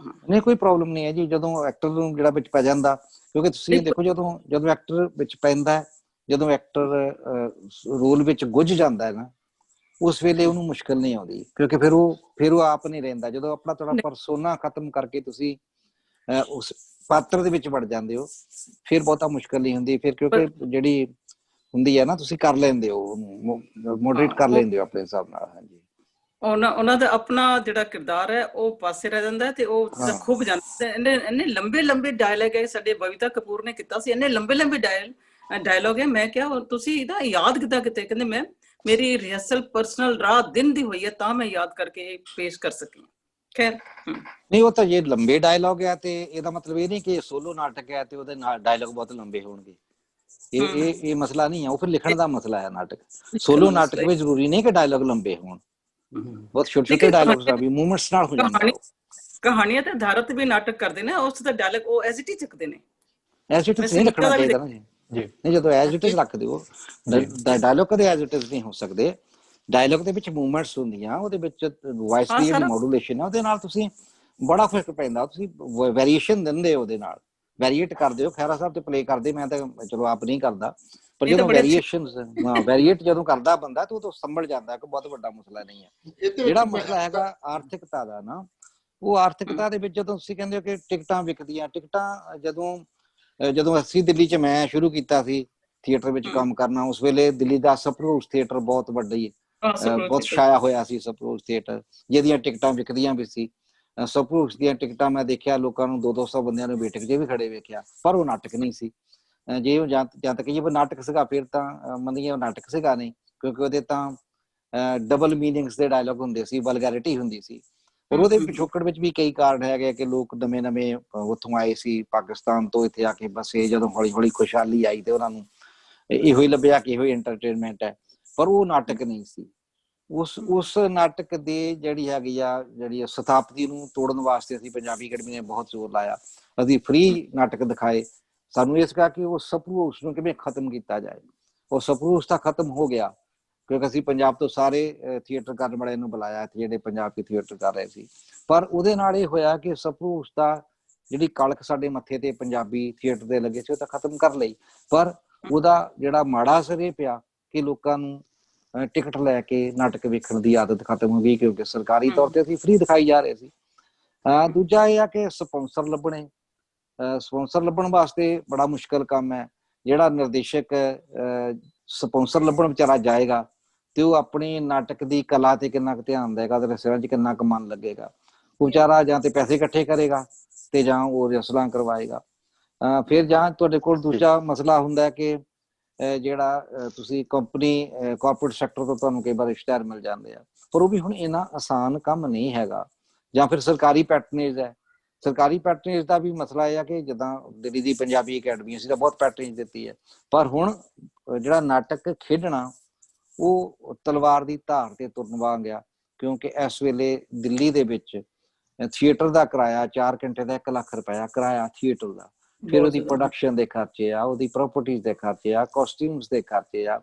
ਨਹੀਂ, ਕੋਈ ਪ੍ਰੋਬਲਮ ਨਹੀਂ ਹੈ ਜੀ ਜਦੋਂ ਐਕਟਰ ਨੂੰ ਜਿਹੜਾ ਵਿੱਚ ਪੈ ਜਾਂਦਾ, ਕਿਉਂਕਿ ਤੁਸੀਂ ਦੇਖੋ ਜਦੋਂ ਐਕਟਰ ਵਿੱਚ ਪੈਂਦਾ, ਜਦੋਂ ਐਕਟਰ ਰੋਲ ਵਿੱਚ ਗੁੱਝ ਜਾਂਦਾ ਹੈ ਨਾ, ਉਸ ਵੇਲੇ ਉਹਨੂੰ ਮੁਸ਼ਕਿਲ ਨਹੀਂ ਆਉਂਦੀ, ਕਿਉਂਕਿ ਫਿਰ ਉਹ ਆਪ ਨਹੀਂ ਰਹਿੰਦਾ। ਜਦੋਂ ਆਪਣਾ ਥੋੜਾ ਪਰਸੋਨਾ ਖਤਮ ਕਰਕੇ ਤੁਸੀਂ ਉਸ ਪਾਤਰ ਦੇ ਵਿੱਚ ਵੜ ਜਾਂਦੇ ਹੋ, ਫਿਰ ਬਹੁਤਾ ਮੁਸ਼ਕਿਲ ਨਹੀਂ ਹੁੰਦੀ ਫਿਰ, ਕਿਉਂਕਿ ਜਿਹੜੀ ਹੁੰਦੀ ਹੈ ਨਾ, ਤੁਸੀਂ ਕਰ ਲੈਂਦੇ ਹੋ, ਉਹਨੂੰ ਮੋਡਰੇਟ ਕਰ ਲੈਂਦੇ ਹੋ ਆਪਣੇ ਹਿਸਾਬ ਨਾਲ। ਹਾਂਜੀ, ਉਹਨਾਂ ਦਾ ਆਪਣਾ ਜਿਹੜਾ ਕਿਰਦਾਰ ਹੈ ਉਹ ਪਾਸੇ ਰਹਿ ਜਾਂਦਾ ਤੇ ਉਹ ਖੁੱਭ ਜਾਂਦਾ। ਇੰਨੇ ਲੰਬੇ ਡਾਇਲੌਗ ਹੈ, ਸਾਡੇ ਬਬੀਤਾ ਕਪੂਰ ਨੇ ਕੀਤਾ ਸੀ, ਇੰਨੇ ਲੰਬੇ ਡਾਇਲੌਗ ਹੈ। ਮੈਂ ਕਿਹਾ ਤੁਸੀਂ ਇਹਦਾ ਯਾਦ ਕਿੱਦਾਂ ਕੀਤੇ? ਕਹਿੰਦੇ ਮੈਂ ਮੇਰੀ ਰਿਹਰਸਲ ਪਰਸਨਲ ਰਾਤ ਦਿਨ ਦੀ ਹੋਈ ਹੈ ਤਾਂ ਮੈਂ ਯਾਦ ਕਰਕੇ ਪੇਸ਼ ਕਰ ਸਕੀ। ਖੈਰ ਨਹੀਂ, ਉਹ ਤਾਂ ਜੇ ਲੰਬੇ ਡਾਇਲੌਗ ਹੈ ਤੇ ਇਹਦਾ ਮਤਲਬ ਇਹ ਨਹੀਂ ਕਿ ਸੋਲੋ ਨਾਟਕ ਹੈ ਤੇ ਉਹਦੇ ਨਾਲ ਡਾਇਲੌਗ ਬਹੁਤ ਲੰਬੇ ਹੋਣਗੇ। ਇਹ ਮਸਲਾ ਨਹੀਂ ਹੈ, ਉਹ ਫਿਰ ਲਿਖਣ ਦਾ ਮਸਲਾ ਹੈ। ਨਾਟਕ ਸੋਲੋ ਨਾਟਕ ਵਿੱਚ ਜ਼ਰੂਰੀ ਨਹੀਂ ਕਿ ਡਾਇਲੌਗ ਲੰਬੇ ਹੋਣ, ਬਹੁਤ ਛੋਟੇ ਡਾਇਲੌਗਸ ਨਾਲ ਵੀ ਮੂਵਮੈਂਟਸ ਨਾਲ ਹੋ ਜਾਂਦਾ। ਕਹਾਣੀਆਂ ਤੇ ਆਧਾਰਿਤ ਵੀ ਨਾਟਕ ਕਰਦੇ ਨੇ, ਉਸ ਦਾ ਡਾਇਲੌਗ ਉਹ ਐਜ਼ ਇਟ ਇਜ਼ ਚੱਕਦੇ ਨੇ। ਐਜ਼ ਇਟ ਇਜ਼ ਨਹੀਂ ਰੱਖਣਾ ਚਾਹੀਦਾ ਨਾ ਜੀ। ਨਹੀਂ, ਜਦੋਂ ਐਜ਼ ਇਟ ਇਜ਼ ਰੱਖ ਦਿਓ, ਡਾਇਲੌਗ ਕਦੇ ਐਜ਼ ਇਟ ਇਜ਼ ਨਹੀਂ ਹੋ ਸਕਦੇ। ਡਾਇਲੌਗ ਦੇ ਵਿੱਚ ਮੂਵਮੈਂਟਸ ਹੁੰਦੀਆਂ, ਉਹਦੇ ਵਿੱਚ ਵੌਇਸ ਦੀ ਜਿਹੜੀ ਮੋਡੂਲੇਸ਼ਨ ਹੈ, ਉਹਦੇ ਨਾਲ ਤੁਸੀਂ ਬੜਾ ਫਰਕ ਪੈਂਦਾ। ਤੁਸੀਂ ਵੇਰੀਏਸ਼ਨ ਦਿੰਦੇ ਹੋ, ਉਹਦੇ ਨਾਲ ਵੈਰੀਏਟ ਕਰਦੇ ਹੋ। ਖਹਿਰਾ ਸਾਹਿਬ ਤੇ ਪਲੇ ਕਰਦੇ, ਮੈਂ ਤਾਂ ਚਲੋ ਆਪ ਨਹੀਂ ਕਰਦਾ, ਪਰ ਜਦੋਂ ਵੈਰੀਏਟ ਜਦੋਂ ਕਰਦਾ ਬੰਦਾ ਤਾਂ ਉਹ ਸੰਭਲ ਜਾਂਦਾ ਕਿ ਬਹੁਤ ਵੱਡਾ ਮਸਲਾ ਨਹੀਂ ਹੈ। ਜਿਹੜਾ ਮਸਲਾ ਹੈਗਾ ਆਰਥਿਕਤਾ ਦਾ ਨਾ, ਉਹ ਆਰਥਿਕਤਾ ਦੇ ਵਿੱਚ ਜਦੋਂ ਤੁਸੀਂ ਕਹਿੰਦੇ ਹੋ ਕਿ ਟਿਕਟਾਂ ਵਿਕਦੀਆਂ, ਟਿਕਟਾਂ ਜਦੋਂ ਅਸੀਂ ਦਿੱਲੀ 'ਚ ਮੈਂ ਸ਼ੁਰੂ ਕੀਤਾ ਸੀ ਥੀਏਟਰ ਵਿੱਚ ਕੰਮ ਕਰਨਾ, ਉਸ ਵੇਲੇ ਦਿੱਲੀ ਦਾ ਸਪਰੂਸ ਥੀਏਟਰ ਬਹੁਤ ਬਹੁਤ ਛਾਇਆ ਹੋਇਆ ਸੀ। ਸਪਰੂਸ ਥੀਏਟਰ ਜਿਹਦੀਆਂ ਟਿਕਟਾਂ ਵਿਕਦੀਆਂ ਵੀ ਸੀ। ਸਪਰੂਸ ਦੀਆਂ ਟਿਕਟਾਂ ਮੈਂ ਦੇਖਿਆ ਲੋਕਾਂ ਨੂੰ 200-200 ਬੰਦਿਆਂ ਨੂੰ ਵੇਟਕ 'ਚ ਵੀ ਖੜੇ ਵੇਖਿਆ, ਪਰ ਉਹ ਨਾਟਕ ਨਹੀਂ ਸੀ। ਜੇ ਉਹ ਜਾਂ ਤੱਕ ਇਹ ਨਾਟਕ ਸੀਗਾ ਫਿਰ ਤਾਂ ਮੰਨੀਏ ਉਹ ਨਾਟਕ ਸੀਗਾ ਨਹੀਂ, ਕਿਉਂਕਿ ਉਹਦੇ ਤਾਂ ਡਬਲ ਮੀਨਿੰਗਸ ਦੇ ਡਾਇਲੌਗ ਹੁੰਦੇ ਸੀ, ਵਲਗੈਰਿਟੀ ਹੁੰਦੀ ਸੀ। ਔਰ ਉਹਦੇ ਪਿਛੋਕੜ ਵਿੱਚ ਵੀ ਕਈ ਕਾਰਨ ਹੈਗੇ ਕਿ ਲੋਕ ਨਵੇਂ ਉੱਥੋਂ ਆਏ ਸੀ ਪਾਕਿਸਤਾਨ ਤੋਂ, ਇੱਥੇ ਆ ਕੇ ਬਸੇ। ਜਦੋਂ ਹੌਲੀ ਖੁਸ਼ਹਾਲੀ ਆਈ ਤੇ ਉਹਨਾਂ ਨੂੰ ਇਹੋ ਹੀ ਲੱਭਿਆ ਕਿ ਇਹੋ ਹੀ ਐਂਟਰਟੇਨਮੈਂਟ ਹੈ, ਪਰ ਉਹ ਨਾਟਕ ਨਹੀਂ ਸੀ। ਉਸ ਨਾਟਕ ਦੀ ਜਿਹੜੀ ਸਥਾਪਤੀ ਨੂੰ ਤੋੜਨ ਵਾਸਤੇ ਅਸੀਂ ਪੰਜਾਬੀ ਅਕੈਡਮੀ ਨੇ ਬਹੁਤ ਜ਼ੋਰ ਲਾਇਆ। ਅਸੀਂ ਫ੍ਰੀ ਨਾਟਕ ਦਿਖਾਏ। ਸਾਨੂੰ ਇਸ ਕਹਾ ਕਿ ਉਹ ਸਪਰੂਸ ਨੂੰ ਕਿਵੇਂ ਖਤਮ ਕੀਤਾ ਜਾਏ। ਉਹ ਸਪਰੂਸ ਤਾਂ ਖਤਮ ਹੋ ਗਿਆ, ਕਿਉਂਕਿ ਅਸੀਂ ਪੰਜਾਬ ਤੋਂ ਸਾਰੇ ਥੀਏਟਰ ਕਰਨ ਵਾਲੇ ਨੂੰ ਬੁਲਾਇਆ, ਜਿਹੜੇ ਪੰਜਾਬੀ ਥੀਏਟਰ ਕਰ ਰਹੇ ਸੀ। ਪਰ ਉਹਦੇ ਨਾਲ ਇਹ ਹੋਇਆ ਕਿ ਸਪਰੂਸ ਦਾ ਜਿਹੜੀ ਕਲਕ ਸਾਡੇ ਮੱਥੇ ਤੇ ਪੰਜਾਬੀ ਥੀਏਟਰ ਦੇ ਲੱਗੇ ਸੀ, ਉਹ ਤਾਂ ਖਤਮ ਕਰ ਲਈ। ਪਰ ਉਹਦਾ ਜਿਹੜਾ ਮਾੜਾ ਅਸਰ ਇਹ ਪਿਆ ਕਿ ਲੋਕਾਂ ਨੂੰ ਟਿਕਟ ਲੈ ਕੇ ਨਾਟਕ ਵੇਖਣ ਦੀ ਆਦਤ ਖਤਮ ਹੋ ਗਈ, ਕਿਉਂਕਿ ਸਰਕਾਰੀ ਤੌਰ ਤੇ ਅਸੀਂ ਫ੍ਰੀ ਦਿਖਾਈ ਜਾ ਰਹੇ ਸੀ। ਦੂਜਾ ਇਹ ਆ ਕਿ ਸਪਾਂਸਰ ਲੱਭਣ ਵਾਸਤੇ ਬੜਾ ਮੁਸ਼ਕਲ ਕੰਮ ਹੈ। ਜਿਹੜਾ ਨਿਰਦੇਸ਼ਕ ਸਪਾਂਸਰ ਲੱਭਣ ਵਿਚਾਰਾ ਜਾਏਗਾ ਤੇ ਉਹ ਆਪਣੀ ਨਾਟਕ ਦੀ ਕਲਾ ਤੇ ਕਿੰਨਾ ਕੁ ਧਿਆਨ ਦੇਗਾ, ਉਹਦੇ ਰਸਿਆਂ 'ਚ ਕਿੰਨਾ ਕੁ ਮਨ ਲੱਗੇਗਾ। ਉਹ ਵਿਚਾਰਾ ਜਾਂ ਤੇ ਪੈਸੇ ਇਕੱਠੇ ਕਰੇਗਾ ਤੇ ਜਾਂ ਉਹ ਰਿਹਰਸਲਾਂ ਕਰਵਾਏਗਾ। ਫਿਰ ਜਾਂ ਤੁਹਾਡੇ ਕੋਲ ਦੂਜਾ ਮਸਲਾ ਹੁੰਦਾ ਕਿ ਜਿਹੜਾ ਤੁਸੀਂ ਕਾਰਪੋਰੇਟ ਸੈਕਟਰ ਤੋਂ ਤੁਹਾਨੂੰ ਕਈ ਵਾਰ ਇਸ਼ਤਿਹਾਰ ਮਿਲ ਜਾਂਦੇ ਆ, ਪਰ ਉਹ ਵੀ ਹੁਣ ਇੰਨਾ ਆਸਾਨ ਕੰਮ ਨਹੀਂ ਹੈਗਾ। ਜਾਂ ਫਿਰ ਸਰਕਾਰੀ ਪੈਟਰਨੇਜ ਹੈ। ਸਰਕਾਰੀ ਪੈਟਰਨੇਜ ਦਾ ਵੀ ਮਸਲਾ ਇਹ ਆ ਕਿ ਜਿੱਦਾਂ ਦਿੱਲੀ ਦੀ ਪੰਜਾਬੀ ਅਕੈਡਮੀ ਅਸੀਂ ਤਾਂ ਬਹੁਤ ਪੈਟਰਨੇਜ ਦਿੱਤੀ ਹੈ, ਪਰ ਹੁਣ ਜਿਹੜਾ ਨਾਟਕ ਖੇਡਣਾ ਉਹ ਤਲਵਾਰ ਦੀ ਧਾਰ ਤੇ ਤੁਰਨ ਵਾਂਗ ਆ। ਕਿਉਂਕਿ ਇਸ ਵੇਲੇ ਦਿੱਲੀ ਦੇ ਵਿੱਚ ਥੀਏਟਰ ਦਾ ਕਿਰਾਇਆ 4 ਘੰਟੇ ਦਾ 1 ਲੱਖ ਰੁਪਇਆ ਕਿਰਾਇਆ ਥੀਏਟਰ ਦਾ। ਫਿਰ ਉਹਦੀ ਪ੍ਰੋਡਕਸ਼ਨ ਦੇ ਖਰਚੇ ਆ, ਉਹਦੀ ਪ੍ਰੋਪਰਟੀਜ਼ ਦੇ ਖਰਚੇ ਆ, ਕਾਸਟਿਊਮਸ ਦੇ ਖਰਚੇ ਆ।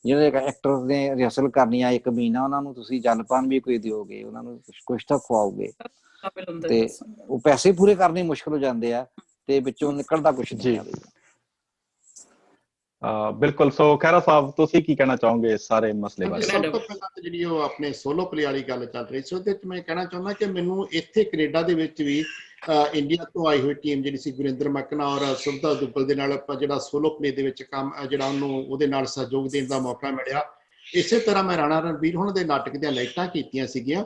ਜਿਹੜੇ ਐਕਟਰ ਨੇ ਰਿਹਰਸਲ ਕਰਨੀ ਆ 1 ਮਹੀਨਾ, ਉਹਨਾਂ ਨੂੰ ਤੁਸੀਂ ਜਲਪਾਨ ਵੀ ਕੋਈ ਦਿਓਗੇ, ਉਹਨਾਂ ਨੂੰ ਕੁਛ ਤਾਂ ਖਵਾਓਗੇ, ਤੇ ਉਹ ਪੈਸੇ ਪੂਰੇ ਕਰਨੇ ਮੁਸ਼ਕਿਲ ਹੋ ਜਾਂਦੇ ਆ ਤੇ ਵਿੱਚੋਂ ਨਿਕਲਦਾ ਕੁਛ ਨਹੀਂ ਆ। ਬਿਲਕੁਲ। ਸੋ ਖਹਿਰਾ ਸਾਹਿਬ, ਤੁਸੀਂ ਕੀ ਕਹਿਣਾ ਚਾਹੋਗੇ ਇਸ ਸਾਰੇ ਮਸਲੇ ਬਾਰੇ? ਸਭ ਤੋਂ ਪਹਿਲਾਂ ਤਾਂ ਜਿਹੜੀ ਉਹ ਆਪਣੇ ਸੋਲੋ ਪਲੇ ਵਾਲੀ ਗੱਲ ਚੱਲ ਰਹੀ ਸੀ, ਉਹਦੇ 'ਚ ਮੈਂ ਕਹਿਣਾ ਚਾਹੁੰਦਾ ਕਿ ਮੈਨੂੰ ਇੱਥੇ ਕੈਨੇਡਾ ਦੇ ਵਿੱਚ ਵੀ ਇੰਡੀਆ ਤੋਂ ਆਈ ਹੋਈ ਟੀਮ ਜਿਹੜੀ ਸੀ ਗੁਰਿੰਦਰ ਮਕਨਾ ਔਰ ਸੁਵਿਧਾ ਦੁੱਗਲ ਦੇ ਨਾਲ ਆਪਾਂ ਜਿਹੜਾ ਸੋਲੋ ਪਲੇ ਦੇ ਵਿੱਚ ਕੰਮ ਜਿਹੜਾ ਉਹਦੇ ਨਾਲ ਸਹਿਯੋਗ ਦੇਣ ਦਾ ਮੌਕਾ ਮਿਲਿਆ। ਇਸੇ ਤਰ੍ਹਾਂ ਮੈਂ ਰਾਣਾ ਰਣਬੀਰ ਹੁਣ ਦੇ ਨਾਟਕ ਦੀਆਂ ਲਾਈਟਾਂ ਕੀਤੀਆਂ ਸੀਗੀਆਂ।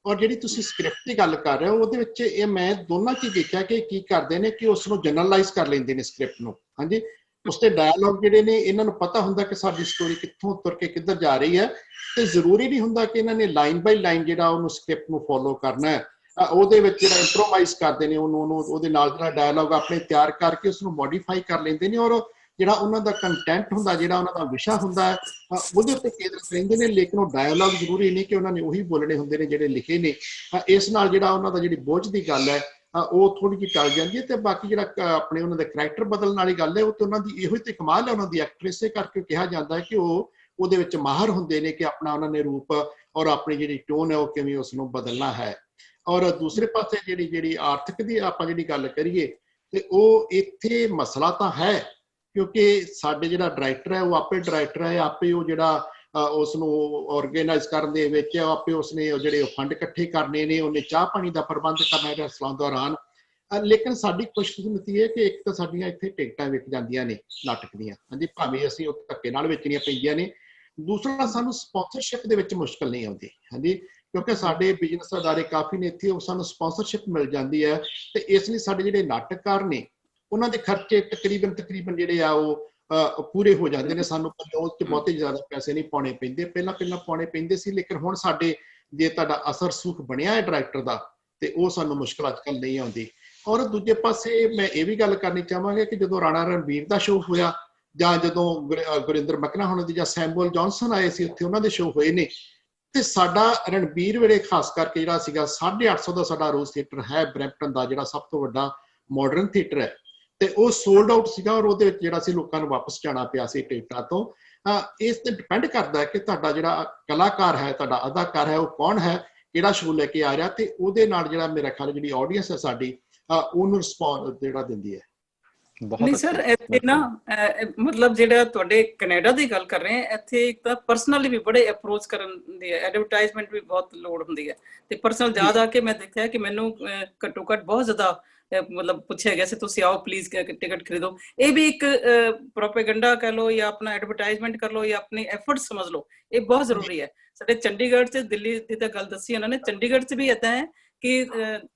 ਔਰ ਜਿਹੜੀ ਤੁਸੀਂ ਸਕ੍ਰਿਪਟ ਦੀ ਗੱਲ ਕਰ ਰਹੇ ਹੋ ਉਹਦੇ ਵਿੱਚ ਇਹ ਮੈਂ ਦੋਨਾਂ ਚੀਜ਼ ਦੇਖਿਆ ਕਿ ਕੀ ਕਰਦੇ ਨੇ ਕਿ ਉਸ ਨੂੰ ਜਨਰਲਾਈਜ਼ ਕਰ ਲੈਂਦੇ ਨੇ ਸਕ੍ਰਿਪਟ ਨੂੰ। ਹਾਂਜੀ, ਉਸ ਤੇ ਡਾਇਲੌਗ ਜਿਹੜੇ ਨੇ ਇਹਨਾਂ ਨੂੰ ਪਤਾ ਹੁੰਦਾ ਕਿ ਸਾਡੀ ਸਟੋਰੀ ਕਿੱਥੋਂ ਤੁਰ ਕੇ ਕਿੱਧਰ ਜਾ ਰਹੀ ਹੈ, ਤੇ ਜ਼ਰੂਰੀ ਨਹੀਂ ਹੁੰਦਾ ਕਿ ਇਹਨਾਂ ਨੇ ਲਾਈਨ ਬਾਈ ਲਾਈਨ ਜਿਹੜਾ ਉਹਨੂੰ ਸਕ੍ਰਿਪਟ ਨੂੰ ਫੋਲੋ ਕਰਨਾ ਹੈ। ਉਹਦੇ ਵਿੱਚ ਜਿਹੜਾ ਇੰਪਰੋਵਾਈਜ਼ ਕਰਦੇ ਨੇ ਉਹਨੂੰ ਉਹਦੇ ਨਾਲ ਜਿਹੜਾ ਡਾਇਲੌਗ ਆਪਣੇ ਤਿਆਰ ਕਰਕੇ ਉਸ ਨੂੰ ਮੋਡੀਫਾਈ ਕਰ ਲੈਂਦੇ ਨੇ, ਔਰ ਜਿਹੜਾ ਉਹਨਾਂ ਦਾ ਕੰਟੈਂਟ ਹੁੰਦਾ, ਜਿਹੜਾ ਉਹਨਾਂ ਦਾ ਵਿਸ਼ਾ ਹੁੰਦਾ ਹੈ, ਉਹਦੇ ਉੱਤੇ ਕੇਂਦਰਿਤ ਰਹਿੰਦੇ ਨੇ। ਲੇਕਿਨ ਉਹ ਡਾਇਲੌਗ ਜ਼ਰੂਰੀ ਨਹੀਂ ਕਿ ਉਹਨਾਂ ਨੇ ਉਹੀ ਬੋਲਣੇ ਹੁੰਦੇ ਨੇ ਜਿਹੜੇ ਲਿਖੇ ਨੇ। ਇਸ ਨਾਲ ਜਿਹੜਾ ਉਹਨਾਂ ਦਾ ਜਿਹੜੀ ਬੋਝ ਦੀ ਗੱਲ ਹੈ ਉਹ ਥੋੜੀ ਜਿਹੀ ਟਲ ਜਾਂਦੀ ਹੈ। ਤੇ ਬਾਕੀ ਜਿਹੜਾ ਆਪਣੇ ਉਹਨਾਂ ਦੇ ਕਰੈਕਟਰ ਬਦਲਣ ਵਾਲੀ ਗੱਲ ਹੈ ਉਹ ਤੇ ਉਹਨਾਂ ਦੀ ਇਹੋ ਤੇ ਕਮਾਲ ਹੈ ਉਹਨਾਂ ਦੀ ਐਕਟਰ, ਇਸੇ ਕਰਕੇ ਕਿਹਾ ਜਾਂਦਾ ਹੈ ਕਿ ਉਹ ਉਹਦੇ ਵਿੱਚ ਮਾਹਰ ਹੁੰਦੇ ਨੇ ਕਿ ਆਪਣਾ ਉਹਨਾਂ ਨੇ ਰੂਪ ਔਰ ਆਪਣੀ ਜਿਹੜੀ ਟੋਨ ਹੈ ਉਹ ਕਿਵੇਂ ਉਸ ਨੂੰ ਬਦਲਣਾ ਹੈ। ਔਰ ਦੂਸਰੇ ਪਾਸੇ ਜਿਹੜੀ ਆਰਥਿਕ ਦੀ ਆਪਾਂ ਜਿਹੜੀ ਗੱਲ ਕਰੀਏ ਤੇ ਉਹ ਇੱਥੇ ਮਸਲਾ ਤਾਂ ਹੈ, ਕਿਉਂਕਿ ਸਾਡੇ ਜਿਹੜਾ ਡਾਇਰੈਕਟਰ ਹੈ ਉਹ ਆਪੇ ਡਾਇਰੈਕਟਰ ਹੈ, ਆਪੇ ਉਹ ਜਿਹੜਾ ਉਸ ਨੂੰ ਆਰਗੇਨਾਈਜ਼ ਕਰਨ ਦੇ ਵਿੱਚ ਆਪੇ ਉਸਨੇ ਜਿਹੜੇ ਫੰਡ ਇਕੱਠੇ ਕਰਨੇ ਨੇ, ਉਹਨੇ ਚਾਹ ਪਾਣੀ ਦਾ ਪ੍ਰਬੰਧ ਕਰਨਾ ਹੈ ਰਸਲਾਂ ਦੌਰਾਨ। ਲੇਕਿਨ ਸਾਡੀ ਖੁਸ਼ਕਿਸਮਤੀ ਹੈ ਕਿ ਇੱਕ ਤਾਂ ਸਾਡੀਆਂ ਇੱਥੇ ਟਿਕਟਾਂ ਵਿਕ ਜਾਂਦੀਆਂ ਨੇ ਨਾਟਕ ਦੀਆਂ, ਹਾਂਜੀ, ਭਾਵੇਂ ਅਸੀਂ ਉਹ ਧੱਕੇ ਨਾਲ ਵੇਚਣੀਆਂ ਪੈਂਦੀਆਂ ਨੇ। ਦੂਸਰਾ, ਸਾਨੂੰ ਸਪਾਂਸਰਸ਼ਿਪ ਦੇ ਵਿੱਚ ਮੁਸ਼ਕਲ ਨਹੀਂ ਆਉਂਦੀ, ਹਾਂਜੀ, ਕਿਉਂਕਿ ਸਾਡੇ ਬਿਜ਼ਨਸ ਅਦਾਰੇ ਕਾਫੀ ਨੇ ਇੱਥੇ, ਉਹ ਸਾਨੂੰ ਸਪਾਂਸਰਸ਼ਿਪ ਮਿਲ ਜਾਂਦੀ ਹੈ। ਤੇ ਇਸ ਲਈ ਸਾਡੇ ਜਿਹੜੇ ਨਾਟਕਕਾਰ ਨੇ ਉਹਨਾਂ ਦੇ ਖਰਚੇ ਤਕਰੀਬਨ ਜਿਹੜੇ ਆ ਉਹ ਪੂਰੇ ਹੋ ਜਾਂਦੇ ਨੇ। ਸਾਨੂੰ ਉਸ 'ਚ ਬਹੁਤੇ ਜ਼ਿਆਦਾ ਪੈਸੇ ਨਹੀਂ ਪਾਉਣੇ ਪੈਂਦੇ, ਪਹਿਲਾਂ ਪਾਉਣੇ ਪੈਂਦੇ ਸੀ, ਲੇਕਿਨ ਹੁਣ ਸਾਡੇ ਜੇ ਤੁਹਾਡਾ ਅਸਰ ਸੁਖ ਬਣਿਆ ਹੈ ਡਾਇਰੈਕਟਰ ਦਾ ਤੇ ਉਹ ਸਾਨੂੰ ਮੁਸ਼ਕਲ ਅੱਜ ਕੱਲ੍ਹ ਨਹੀਂ ਆਉਂਦੀ। ਔਰ ਦੂਜੇ ਪਾਸੇ ਮੈਂ ਇਹ ਵੀ ਗੱਲ ਕਰਨੀ ਚਾਹਾਂਗਾ ਕਿ ਜਦੋਂ ਰਾਣਾ ਰਣਬੀਰ ਦਾ ਸ਼ੋਅ ਹੋਇਆ ਜਾਂ ਜਦੋਂ ਗੁਰਿੰਦਰ ਮਕਨਾ ਹੋਣਾ ਦੀ ਜਾਂ ਸੈਮੂਅਲ ਜੌਨਸਨ ਆਏ ਸੀ ਉੱਥੇ ਉਹਨਾਂ ਦੇ ਸ਼ੋਅ ਹੋਏ ਨੇ, ਤੇ ਸਾਡਾ ਰਣਬੀਰ ਵੇਲੇ ਖਾਸ ਕਰਕੇ ਜਿਹੜਾ ਸੀਗਾ 850 ਦਾ ਸਾਡਾ ਰੋਜ਼ ਥੀਏਟਰ ਹੈ ਬਰੈਂਪਟਨ ਦਾ, ਜਿਹੜਾ ਸਭ ਤੋਂ ਵੱਡਾ ਮਾਡਰਨ ਥੀਏਟਰ ਹੈ, ਤੇ ਉਹ ਸੋਲਡ ਆਊਟ ਸੀਗਾ। ਔਰ ਉਹਦੇ ਵਿੱਚ ਜਿਹੜਾ ਸੀ ਲੋਕਾਂ ਨੂੰ ਵਾਪਸ ਜਾਣਾ ਪਿਆ ਸੀ ਟਿਕਟਾਂ ਤੋਂ। ਇਸ ਤੇ ਡਿਪੈਂਡ ਕਰਦਾ ਹੈ ਕਿ ਤੁਹਾਡਾ ਜਿਹੜਾ ਕਲਾਕਾਰ ਹੈ, ਤੁਹਾਡਾ ਅਦਾਕਾਰ ਹੈ, ਉਹ ਕੌਣ ਹੈ, ਕਿਹੜਾ ਸ਼ੋਅ ਲੈ ਕੇ ਆ ਰਿਹਾ, ਤੇ ਉਹਦੇ ਨਾਲ ਜਿਹੜਾ ਮੇਰਾ ਖਿਆਲ ਜਿਹੜੀ ਆਡੀਅנס ਹੈ ਸਾਡੀ ਉਹਨੂੰ ਰਿਸਪੌਂਸ ਜਿਹੜਾ ਦਿੰਦੀ ਹੈ। ਨਹੀਂ ਸਰ, ਇੱਥੇ ਨਾ ਮਤਲਬ ਜਿਹੜਾ ਤੁਹਾਡੇ ਕੈਨੇਡਾ ਦੀ ਗੱਲ ਕਰ ਰਹੇ ਆ, ਇੱਥੇ ਇੱਕ ਤਾਂ ਪਰਸਨਲੀ ਵੀ ਬੜੇ ਅਪਰੋਚ ਕਰਨ ਦੀ ਹੈ, ਐਡਵਰਟਾਈਜ਼ਮੈਂਟ ਵੀ ਬਹੁਤ ਲੋੜ ਹੁੰਦੀ ਹੈ, ਤੇ ਪਰਸਨਲ ਯਾਦ ਆ ਕੇ ਮੈਂ ਦੇਖਿਆ ਕਿ ਮੈਨੂੰ ਘੱਟੋ ਘੱਟ ਬਹੁਤ ਜ਼ਿਆਦਾ ਮਤਲਬ ਪੁੱਛਿਆ ਗਿਆ ਸੀ ਤੁਸੀਂ ਆਓ ਪਲੀਜ਼ ਟਿਕਟ ਖਰੀਦੋ। ਇਹ ਵੀ ਇੱਕ ਪ੍ਰੋਪੇਗੈਂਡਾ ਕਹਿ ਲਓ ਜਾਂ ਆਪਣਾ ਐਡਵਰਟਾਈਜ਼ਮੈਂਟ ਕਰ ਲਓ ਜਾਂ ਆਪਣੇ ਐਫਰਟ ਸਮਝ ਲਓ, ਇਹ ਬਹੁਤ ਜ਼ਰੂਰੀ ਹੈ। ਸਾਡੇ ਚੰਡੀਗੜ੍ਹ 'ਚ, ਦਿੱਲੀ ਦੀ ਤਾਂ ਗੱਲ ਦੱਸੀ ਉਹਨਾਂ ਨੇ, ਚੰਡੀਗੜ੍ਹ 'ਚ ਵੀ ਏਦਾਂ ਹੈ ਕਿ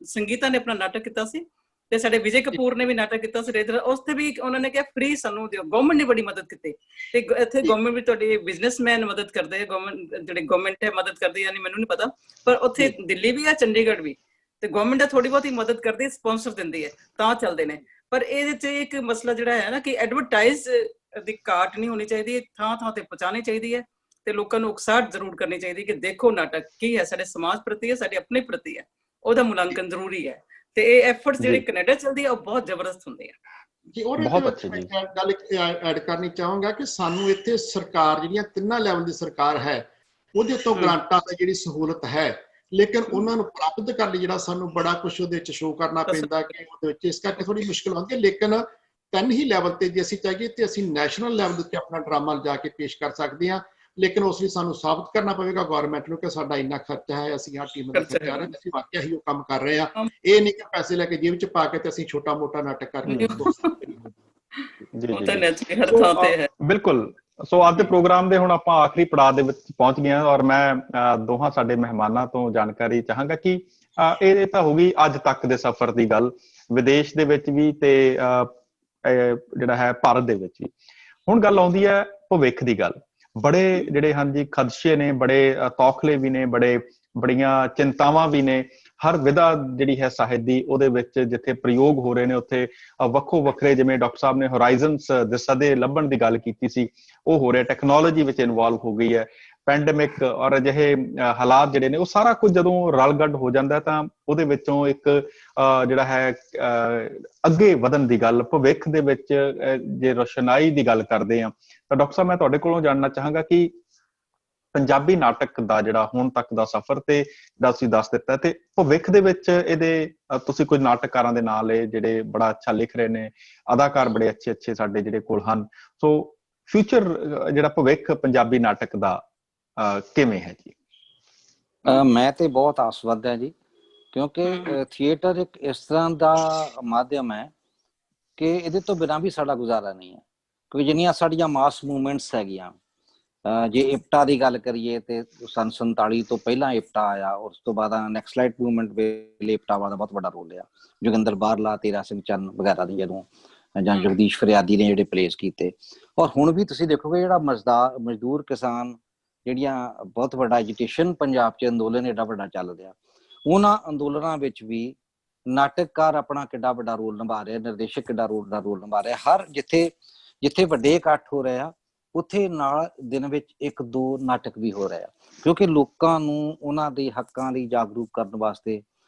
ਸੰਗੀਤਾ ਨੇ ਆਪਣਾ ਨਾਟਕ ਕੀਤਾ ਸੀ ਤੇ ਸਾਡੇ ਵਿਜੇ ਕਪੂਰ ਨੇ ਵੀ ਨਾਟਕ ਕੀਤਾ ਸੀ ਰੇਦਰ, ਉਸ ਤੇ ਵੀ ਉਹਨਾਂ ਨੇ ਕਿਹਾ ਫ੍ਰੀ ਸਾਨੂੰ ਦਿਓ। ਗਵਰਨਮੈਂਟ ਨੇ ਬੜੀ ਮਦਦ ਕੀਤੀ, ਤੇ ਇੱਥੇ ਗਵਰਨਮੈਂਟ ਵੀ ਤੁਹਾਡੇ ਬਿਜ਼ਨਸਮੈਨ ਮਦਦ ਕਰਦੇ, ਗਵਰਨਮੈਂਟ ਜਿਹੜੇ ਗਵਰਨਮੈਂਟ ਹੈ ਮਦਦ ਕਰਦੀ, ਯਾਨੀ ਮੈਨੂੰ ਨਹੀਂ ਪਤਾ, ਪਰ ਉੱਥੇ ਦਿੱਲੀ ਵੀ ਹੈ ਚੰਡੀਗੜ੍ਹ ਵੀ, ਤੇ ਗਵਰਨਮੈਂਟ ਥੋੜੀ ਬਹੁਤੀ ਮਦਦ ਕਰਦੀ, ਸਪਾਂਸਰ ਦਿੰਦੀ ਹੈ ਤਾਂ ਚੱਲਦੇ ਨੇ। ਪਰ ਇਹਦੇ 'ਚ ਇੱਕ ਮਸਲਾ ਜਿਹੜਾ ਹੈ ਨਾ ਕਿ ਐਡਵਰਟਾਈਜ਼ ਦੀ ਘਾਟ ਨਹੀਂ ਹੋਣੀ ਚਾਹੀਦੀ, ਥਾਂ ਥਾਂ ਤੇ ਪਹੁੰਚਾਉਣੀ ਚਾਹੀਦੀ ਹੈ, ਤੇ ਲੋਕਾਂ ਨੂੰ ਉਕਸਾਹਟ ਜ਼ਰੂਰ ਕਰਨੀ ਚਾਹੀਦੀ ਕਿ ਦੇਖੋ ਨਾਟਕ ਕੀ ਹੈ, ਸਾਡੇ ਸਮਾਜ ਪ੍ਰਤੀ ਹੈ, ਸਾਡੇ ਆਪਣੇ ਪ੍ਰਤੀ ਹੈ, ਉਹਦਾ ਮੁਲਾਂਕਣ ਜ਼ਰੂਰੀ ਹੈ। ਤੇ ਇਹ ਐਫਰਟਸ ਜਿਹੜੇ ਕੈਨੇਡਾ ਚੱਲਦੀ ਹੈ ਉਹ ਬਹੁਤ ਜ਼ਬਰਦਸਤ ਹੁੰਦੇ ਆ ਜੀ। ਉਹਦੇ ਵਿੱਚ ਮੈਂ ਗੱਲ ਐਡ ਕਰਨੀ ਚਾਹਾਂਗਾ ਕਿ ਸਾਨੂੰ ਇੱਥੇ ਸਰਕਾਰ ਜਿਹੜੀਆਂ 3 ਲੈਵਲ ਦੀ ਸਰਕਾਰ ਹੈ ਉਹਦੇ ਤੋਂ ਗ੍ਰਾਂਟਾਂ ਦੀ ਜਿਹੜੀ ਸਹੂਲਤ ਹੈ, ਲੇਕਿਨ ਉਹਨਾਂ ਨੂੰ ਪ੍ਰਾਪਤ ਕਰਨ ਲਈ ਜਿਹੜਾ ਸਾਨੂੰ ਬੜਾ ਕੁਛ ਉਹਦੇ ਵਿੱਚ ਸ਼ੋਅ ਕਰਨਾ ਪੈਂਦਾ ਕਿ ਉਹਦੇ ਵਿੱਚ, ਇਸ ਕਰਕੇ ਥੋੜੀ ਮੁਸ਼ਕਲ ਆਉਂਦੀ ਹੈ। ਲੇਕਿਨ 3 ਹੀ ਲੈਵਲ ਤੇ ਜੇ ਅਸੀਂ ਚਾਹੀਏ ਤੇ ਅਸੀਂ ਨੈਸ਼ਨਲ ਲੈਵਲ ਤੇ ਆਪਣਾ ਡਰਾਮਾ ਜਾ ਕੇ ਪੇਸ਼ ਕਰ ਸਕਦੇ ਹਾਂ, ਲੇਕਿਨ ਉਸ ਲਈ ਸਾਨੂੰ ਸਾਬਤ ਕਰਨਾ ਪਵੇਗਾ ਗਵਰਨਮੈਂਟ ਨੂੰ ਕਿ ਸਾਡਾ ਇੰਨਾ ਖਰਚਾ ਹੈ, ਅਸੀਂ ਆਹ ਟੀਮ ਦਾ ਖਰਚਾ ਕਰ ਰਹੇ ਹਾਂ, ਅਸੀਂ ਵਾਕਿਆ ਹੀ ਉਹ ਕੰਮ ਕਰ ਰਹੇ ਹਾਂ। ਇਹ ਨਹੀਂ ਕਿ ਪੈਸੇ ਲੈ ਕੇ ਜੇਬ 'ਚ ਪਾ ਕੇ ਤੇ ਅਸੀਂ ਛੋਟਾ ਮੋਟਾ ਨਾਟਕ ਕਰਕੇ ਬਿਲਕੁਲ। ਸੋ ਅੱਜ ਦੇ ਪ੍ਰੋਗਰਾਮ ਦੇ ਹੁਣ ਆਪਾਂ ਆਖਰੀ ਪੜਾਅ ਦੇ ਵਿੱਚ ਪਹੁੰਚ ਗਏ ਹਾਂ, ਔਰ ਮੈਂ ਦੋਹਾਂ ਸਾਡੇ ਮਹਿਮਾਨਾਂ ਤੋਂ ਜਾਣਕਾਰੀ ਚਾਹਾਂਗਾ ਕਿ ਇਹ ਤਾਂ ਹੋ ਗਈ ਅੱਜ ਤੱਕ ਦੇ ਸਫ਼ਰ ਦੀ ਗੱਲ, ਵਿਦੇਸ਼ ਦੇ ਵਿੱਚ ਵੀ ਤੇ ਜਿਹੜਾ ਹੈ ਭਾਰਤ ਦੇ ਵਿੱਚ ਵੀ। ਹੁਣ ਗੱਲ ਆਉਂਦੀ ਹੈ ਭਵਿੱਖ ਦੀ ਗੱਲ। ਬੜੇ ਜਿਹੜੇ ਹਾਂਜੀ ਖਦਸ਼ੇ ਨੇ, ਬੜੇ ਤੌਖਲੇ ਵੀ ਨੇ, ਬੜੀਆਂ ਚਿੰਤਾਵਾਂ ਵੀ ਨੇ। ਹਰ ਵਿਧਾ ਜਿਹੜੀ ਹੈ ਸਾਹਿਤ ਦੀ, ਉਹਦੇ ਵਿੱਚ ਜਿੱਥੇ ਪ੍ਰਯੋਗ ਹੋ ਰਹੇ ਨੇ ਉੱਥੇ ਵੱਖੋ ਵੱਖਰੇ, ਜਿਵੇਂ ਡਾਕਟਰ ਸਾਹਿਬ ਨੇ ਹੋਰਾਈਜ਼ਨਸ ਦੇ ਸਦੇ ਲੱਭਣ ਦੀ ਗੱਲ ਕੀਤੀ ਸੀ, ਉਹ ਹੋ ਰਿਹਾ। ਟੈਕਨੋਲੋਜੀ ਵਿੱਚ ਇਨਵੋਲਵ ਹੋ ਗਈ ਹੈ, ਪੈਂਡੇਮਿਕ ਔਰ ਅਜਿਹੇ ਹਾਲਾਤ ਜਿਹੜੇ ਨੇ, ਉਹ ਸਾਰਾ ਕੁਝ ਜਦੋਂ ਰਲਗੱਡ ਹੋ ਜਾਂਦਾ ਤਾਂ ਉਹਦੇ ਵਿੱਚੋਂ ਇੱਕ ਜਿਹੜਾ ਹੈ ਅੱਗੇ ਵਧਣ ਦੀ ਗੱਲ, ਭਵਿੱਖ ਦੇ ਵਿੱਚ ਜੇ ਰੋਸ਼ਨਾਈ ਦੀ ਗੱਲ ਕਰਦੇ ਹਾਂ ਤਾਂ ਡਾਕਟਰ ਸਾਹਿਬ ਮੈਂ ਤੁਹਾਡੇ ਕੋਲੋਂ ਜਾਣਨਾ ਚਾਹਾਂਗਾ ਕਿ ਪੰਜਾਬੀ ਨਾਟਕ ਦਾ ਜਿਹੜਾ ਹੁਣ ਤੱਕ ਦਾ ਸਫ਼ਰ ਤੇ ਜਿਹੜਾ ਤੁਸੀਂ ਦੱਸ ਦਿੱਤਾ, ਤੇ ਭਵਿੱਖ ਦੇ ਵਿੱਚ ਇਹਦੇ ਤੁਸੀਂ ਕੁਝ ਨਾਟਕਕਾਰਾਂ ਦੇ ਨਾਂ ਲਏ ਜਿਹੜੇ ਬੜਾ ਅੱਛਾ ਲਿਖ ਰਹੇ ਨੇ, ਅਦਾਕਾਰ ਬੜੇ ਅੱਛੇ ਸਾਡੇ ਜਿਹੜੇ ਕੋਲ ਹਨ। ਸੋ ਫਿਊਚਰ ਜਿਹੜਾ ਭਵਿੱਖ ਪੰਜਾਬੀ ਨਾਟਕ ਦਾ ਕਿਵੇਂ ਹੈ ਜੀ? ਮੈਂ ਤੇ ਬਹੁਤ ਆਸਵਦ ਹੈ ਜੀ, ਕਿਉਂਕਿ ਥੀਏਟਰ ਇੱਕ ਇਸ ਤਰ੍ਹਾਂ ਦਾ ਮਾਧਿਅਮ ਹੈ ਕਿ ਇਹਦੇ ਤੋਂ ਬਿਨਾਂ ਵੀ ਸਾਡਾ ਗੁਜ਼ਾਰਾ ਨਹੀਂ ਹੈ। ਕਿਉਂਕਿ ਜਿੰਨੀਆਂ ਸਾਡੀਆਂ ਮਾਸ ਮੂਵਮੈਂਟਸ ਹੈਗੀਆਂ, ਜੇ ਇਪਟਾ ਦੀ ਗੱਲ ਕਰੀਏ ਤੇ ਸੰਨ 47 ਤੋਂ ਪਹਿਲਾਂ ਇਪਟਾ ਆਇਆ, ਉਸ ਤੋਂ ਬਾਅਦ ਨੈਕਸਲਾਈਟ ਮੂਵਮੈਂਟ ਵੇਲੇ ਇਪਟਾ ਦਾ ਬਹੁਤ ਵੱਡਾ ਰੋਲ ਆ। ਜੋਗਿੰਦਰ ਬਾਰਲਾ, ਤੇਰਾ ਸਿੰਘ ਚੰਨ ਵਗੈਰਾ ਦੀ ਜਦੋਂ, ਜਾਂ ਜਗਦੀਸ਼ ਫਰਿਆਦੀ ਨੇ ਜਿਹੜੇ ਪਲੇਸ ਕੀਤੇ। ਔਰ ਹੁਣ ਵੀ ਤੁਸੀਂ ਦੇਖੋਗੇ ਜਿਹੜਾ ਮਜ਼ਦੂਰ ਕਿਸਾਨ ਜਿਹੜੀਆਂ ਬਹੁਤ ਵੱਡਾ ਐਜੂਕੇਸ਼ਨ ਪੰਜਾਬ 'ਚ ਅੰਦੋਲਨ ਏਡਾ ਵੱਡਾ ਚੱਲ ਰਿਹਾ, ਉਹਨਾਂ ਅੰਦੋਲਨਾਂ ਵਿੱਚ ਵੀ ਨਾਟਕਕਾਰ ਆਪਣਾ ਕਿੱਡਾ ਵੱਡਾ ਰੋਲ ਨਿਭਾ ਰਿਹਾ, ਨਿਰਦੇਸ਼ਕ ਕਿੱਡਾ ਰੋਲ ਨਿਭਾ ਰਿਹਾ। ਹਰ ਜਿੱਥੇ ਵੱਡੇ ਇਕੱਠ ਹੋ ਰਹੇ ਆ ਉੱਥੇ ਨਾਲ ਦਿਨ ਵਿੱਚ 1-2 ਨਾਟਕ ਵੀ ਹੋ ਰਹੇ ਆ, ਕਿਉਂਕਿ ਲੋਕਾਂ ਨੂੰ ਉਹਨਾਂ ਦੇ ਹੱਕਾਂ ਲਈ ਜਾਗਰੂਕ ਕਰਨ ਵਾਸਤੇ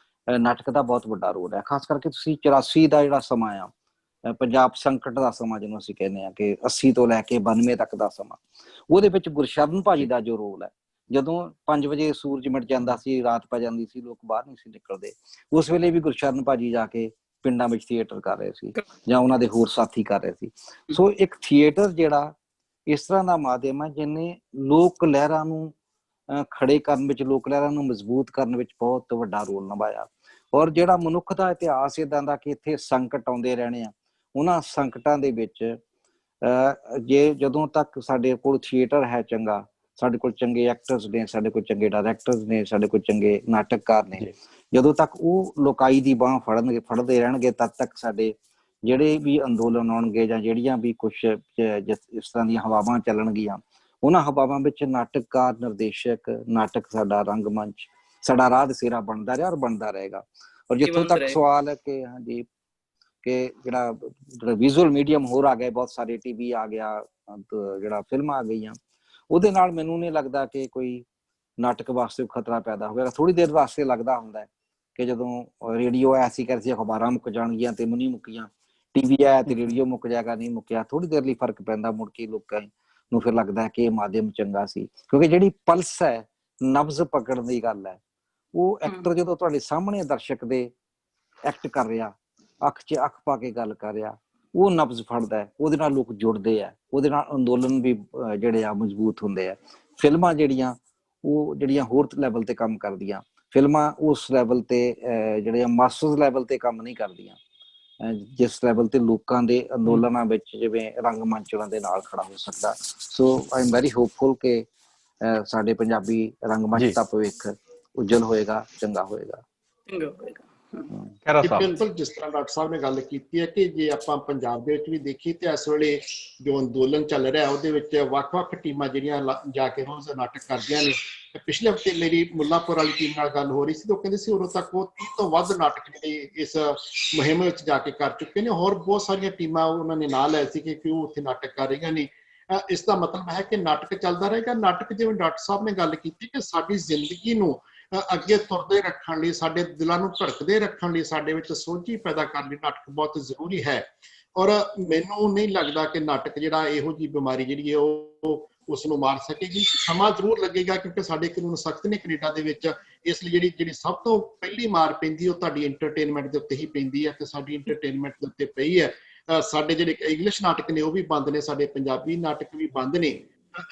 ਨਾਟਕ ਦਾ ਬਹੁਤ ਵੱਡਾ ਰੋਲ ਹੈ। ਖਾਸ ਕਰਕੇ ਤੁਸੀਂ 84 ਦਾ ਜਿਹੜਾ ਸਮਾਂ ਆ, ਪੰਜਾਬ ਸੰਕਟ ਦਾ ਸਮਾਂ ਜਿਹਨੂੰ ਅਸੀਂ ਕਹਿੰਦੇ ਹਾਂ, ਕਿ 80 ਤੋਂ ਲੈ ਕੇ 92 ਤੱਕ ਦਾ ਸਮਾਂ, ਉਹਦੇ ਵਿੱਚ ਗੁਰਸ਼ਰਨ ਭਾਜੀ ਦਾ ਜੋ ਰੋਲ ਹੈ, ਜਦੋਂ 5 ਵਜੇ ਸੂਰਜ ਮਿਟ ਜਾਂਦਾ ਸੀ, ਰਾਤ ਪੈ ਜਾਂਦੀ ਸੀ, ਲੋਕ ਬਾਹਰ ਨਹੀਂ ਸੀ ਨਿਕਲਦੇ, ਉਸ ਵੇਲੇ ਵੀ ਗੁਰਸ਼ਰਨ ਭਾਜੀ ਜਾ ਕੇ ਪਿੰਡਾਂ ਵਿੱਚ ਥੀਏਟਰ ਕਰ ਰਹੇ ਸੀ, ਜਾਂ ਉਹਨਾਂ ਦੇ ਹੋਰ ਸਾਥੀ ਕਰ ਰਹੇ ਸੀ। ਸੋ ਇੱਕ ਥੀਏਟਰ ਜਿਹੜਾ ਇਸ ਤਰ੍ਹਾਂ ਦਾ ਮਾਧਿਅਮ ਹੈ ਜਿਹਨੇ ਲੋਕ ਲਹਿਰਾਂ ਨੂੰ ਖੜੇ ਕਰਨ ਵਿੱਚ, ਲੋਕ ਲਹਿਰਾਂ ਨੂੰ ਮਜ਼ਬੂਤ ਕਰਨ ਵਿੱਚ ਬਹੁਤ ਵੱਡਾ ਰੋਲ ਨਿਭਾਇਆ। ਔਰ ਜਿਹੜਾ ਮਨੁੱਖ ਦਾ ਇਤਿਹਾਸ ਏਦਾਂ ਦਾ ਕਿ ਇੱਥੇ ਸੰਕਟ ਆਉਂਦੇ ਰਹਿਣੇ ਆ, ਉਹਨਾਂ ਸੰਕਟਾਂ ਦੇ ਵਿੱਚ ਜਦੋਂ ਤੱਕ ਸਾਡੇ ਕੋਲ ਥੀਏਟਰ ਹੈ ਚੰਗਾ, ਸਾਡੇ ਕੋਲ ਚੰਗੇ ਐਕਟਰਸ ਨੇ, ਸਾਡੇ ਕੋਲ ਚੰਗੇ ਡਾਇਰੈਕਟਰਸ ਨੇ, ਸਾਡੇ ਕੋਲ ਚੰਗੇ ਨਾਟਕਕਾਰ ਨੇ, ਜਦੋਂ ਤੱਕ ਉਹ ਲੋਕਾਈ ਦੀ ਬਾਂਹ ਫੜਦੇ ਰਹਿਣਗੇ, ਤਦ ਤੱਕ ਸਾਡੇ ਜਿਹੜੇ ਵੀ ਅੰਦੋਲਨ ਆਉਣਗੇ, ਜਾਂ ਜਿਹੜੀਆਂ ਵੀ ਕੁਛ ਇਸ ਤਰ੍ਹਾਂ ਦੀਆਂ ਹਵਾਵਾਂ ਚੱਲਣਗੀਆਂ, ਉਹਨਾਂ ਹਵਾਵਾਂ ਵਿੱਚ ਨਾਟਕਕਾਰ, ਨਿਰਦੇਸ਼ਕ, ਨਾਟਕ ਸਾਡਾ ਰੰਗਮੰਚ, ਸਾਡਾ ਰਾਹ ਦਸੇਰਾ ਬਣਦਾ ਰਿਹਾ ਔਰ ਬਣਦਾ ਰਹੇਗਾ। ਔਰ ਜਿੱਥੋਂ ਤੱਕ ਸਵਾਲ ਹੈ ਕਿ ਹਾਂਜੀ, ਕਿ ਜਿਹੜਾ ਵਿਜ਼ੂਅਲ ਮੀਡੀਅਮ ਹੋਰ ਆ ਗਏ, ਬਹੁਤ ਸਾਰੇ TV ਆ ਗਿਆ, ਜਿਹੜਾ ਫਿਲਮਾਂ ਆ ਗਈਆਂ, ਉਹਦੇ ਨਾਲ ਮੈਨੂੰ ਨਹੀਂ ਲੱਗਦਾ ਕਿ ਕੋਈ ਨਾਟਕ ਵਾਸਤੇ ਖਤਰਾ ਪੈਦਾ ਹੋਵੇਗਾ। ਥੋੜੀ ਦੇਰ ਵਾਸਤੇ ਲੱਗਦਾ ਹੁੰਦਾ ਕਿ ਜਦੋਂ ਰੇਡੀਓ ਐਸੀ ਕਰਦੀ, ਅਖਬਾਰਾਂ ਮੁੱਕ ਜਾਣਗੀਆਂ ਤੇ ਨਹੀਂ ਮੁੱਕੀਆਂ, TV ਆਇਆ ਤੇ ਰੇਡੀਓ ਮੁੱਕ ਜਾਏਗਾ, ਨਹੀਂ ਮੁੱਕਿਆ, ਥੋੜੀ ਦੇਰ ਲਈ ਫਰਕ ਪੈਂਦਾ, ਮੁੜ ਕੇ ਲੋਕਾਂ ਨੂੰ ਫਿਰ ਲੱਗਦਾ ਕਿ ਇਹ ਮਾਧਿਅਮ ਚੰਗਾ ਸੀ। ਕਿਉਂਕਿ ਜਿਹੜੀ ਪਲਸ ਹੈ, ਨਬਜ਼ ਪਕੜਨ ਦੀ ਗੱਲ ਹੈ, ਉਹ ਐਕਟਰ ਜਦੋਂ ਤੁਹਾਡੇ ਸਾਹਮਣੇ ਦਰਸ਼ਕ ਦੇ ਐਕਟ ਕਰ ਰਿਹਾ, ਅੱਖ 'ਚ ਅੱਖ ਪਾ ਕੇ ਗੱਲ ਕਰ ਰਿਹਾ, ਉਹ ਨਬਜ਼ ਫੜਦਾ, ਉਹਦੇ ਨਾਲ ਲੋਕ ਜੁੜਦੇ ਆ, ਉਹਦੇ ਨਾਲ ਅੰਦੋਲਨ ਵੀ ਜਿਹੜੇ ਆ ਮਜ਼ਬੂਤ ਹੁੰਦੇ ਆ। ਫਿਲਮਾਂ ਜਿਹੜੀਆਂ ਹੋਰ ਲੈਵਲ ਤੇ ਕੰਮ ਕਰਦੀਆਂ, ਫਿਲਮਾਂ ਉਸ ਲੈਵਲ ਤੇ ਜਿਹੜੇ ਮਾਸਟਰਸ ਲੈਵਲ ਤੇ ਕੰਮ ਨਹੀਂ ਕਰਦੀਆਂ, ਜਿਸ ਲੈਵਲ ਤੇ ਲੋਕਾਂ ਦੇ ਅੰਦੋਲਨਾਂ ਵਿੱਚ ਜਿਵੇਂ ਰੰਗਮੰਚਾਂ ਦੇ ਨਾਲ ਖੜਾ ਹੋ ਸਕਦਾ। ਸੋ ਆਈ ਐਮ ਵੈਰੀ ਹੋਪਫੁਲ ਕਿ ਸਾਡੇ ਪੰਜਾਬੀ ਰੰਗਮੰਚ ਦਾ ਭਵਿੱਖ ਉਜਲ ਹੋਏਗਾ, ਚੰਗਾ ਹੋਏਗਾ। ਬਿਲਕੁਲ, ਜਿਸ ਤਰ੍ਹਾਂ ਡਾਕਟਰ ਸਾਹਿਬ ਨੇ ਗੱਲ ਕੀਤੀ ਹੈ ਕਿ ਜੇ ਆਪਾਂ ਪੰਜਾਬ ਦੇ ਵਿੱਚ ਵੀ ਦੇਖੀਏ ਤੇ ਇਸ ਵੇਲੇ ਜੋ ਅੰਦੋਲਨ ਚੱਲ ਰਿਹਾ ਉਹਦੇ ਵਿੱਚ ਵੱਖ-ਵੱਖ ਟੀਮਾਂ ਜਿਹੜੀਆਂ ਜਾ ਕੇ ਰੋਜ਼ ਨਾਟਕ ਕਰਦੀਆਂ ਨੇ। ਪਿਛਲੇ ਹਫ਼ਤੇ ਮੇਰੀ ਮੁੱਲਾਂਪੁਰ ਵਾਲੀ ਟੀਮ ਨਾਲ ਗੱਲ ਹੋ ਰਹੀ ਸੀ, ਤਾਂ ਉਹ ਕਹਿੰਦੇ ਸੀ ਉਦੋਂ ਤੱਕ ਉਹ 30 ਤੋਂ ਵੱਧ ਨਾਟਕ ਜਿਹੜੇ ਇਸ ਮੁਹਿੰਮ ਵਿੱਚ ਜਾ ਕੇ ਕਰ ਚੁੱਕੇ ਨੇ। ਹੋਰ ਬਹੁਤ ਸਾਰੀਆਂ ਟੀਮਾਂ ਉਹਨਾਂ ਨੇ ਨਾਲ ਲੈ ਸੀ ਕਿ ਉਹ ਉੱਥੇ ਨਾਟਕ ਕਰ ਰਹੀਆਂ ਨੇ। ਇਸ ਦਾ ਮਤਲਬ ਹੈ ਕਿ ਨਾਟਕ ਚੱਲਦਾ ਰਹੇਗਾ। ਨਾਟਕ, ਜਿਵੇਂ ਡਾਕਟਰ ਸਾਹਿਬ ਨੇ ਗੱਲ ਕੀਤੀ, ਕਿ ਸਾਡੀ ਜ਼ਿੰਦਗੀ ਨੂੰ ਅੱਗੇ ਤੁਰਦੇ ਰੱਖਣ ਲਈ, ਸਾਡੇ ਦਿਲਾਂ ਨੂੰ ਧੜਕਦੇ ਰੱਖਣ ਲਈ, ਸਾਡੇ ਵਿੱਚ ਸੋਝੀ ਪੈਦਾ ਕਰਨ ਲਈ ਨਾਟਕ ਬਹੁਤ ਜ਼ਰੂਰੀ ਹੈ। ਔਰ ਮੈਨੂੰ ਨਹੀਂ ਲੱਗਦਾ ਕਿ ਨਾਟਕ ਜਿਹੜਾ ਇਹੋ ਜਿਹੀ ਬਿਮਾਰੀ ਜਿਹੜੀ ਹੈ ਉਹ ਉਸ ਨੂੰ ਮਾਰ ਸਕੇਗੀ। ਸਮਾਂ ਜ਼ਰੂਰ ਲੱਗੇਗਾ, ਕਿਉਂਕਿ ਸਾਡੇ ਕਾਨੂੰਨ ਸਖਤ ਨੇ ਕੈਨੇਡਾ ਦੇ ਵਿੱਚ। ਇਸ ਲਈ ਜਿਹੜੀ ਸਭ ਤੋਂ ਪਹਿਲੀ ਮਾਰ ਪੈਂਦੀ ਉਹ ਤੁਹਾਡੀ ਐਂਟਰਟੇਨਮੈਂਟ ਦੇ ਉੱਤੇ ਹੀ ਪੈਂਦੀ ਹੈ, ਤੇ ਸਾਡੀ ਐਂਟਰਟੇਨਮੈਂਟ ਦੇ ਉੱਤੇ ਪਈ ਹੈ। ਸਾਡੇ ਜਿਹੜੇ ਇੰਗਲਿਸ਼ ਨਾਟਕ ਨੇ ਉਹ ਵੀ ਬੰਦ ਨੇ, ਸਾਡੇ ਪੰਜਾਬੀ ਨਾਟਕ ਵੀ ਬੰਦ ਨੇ।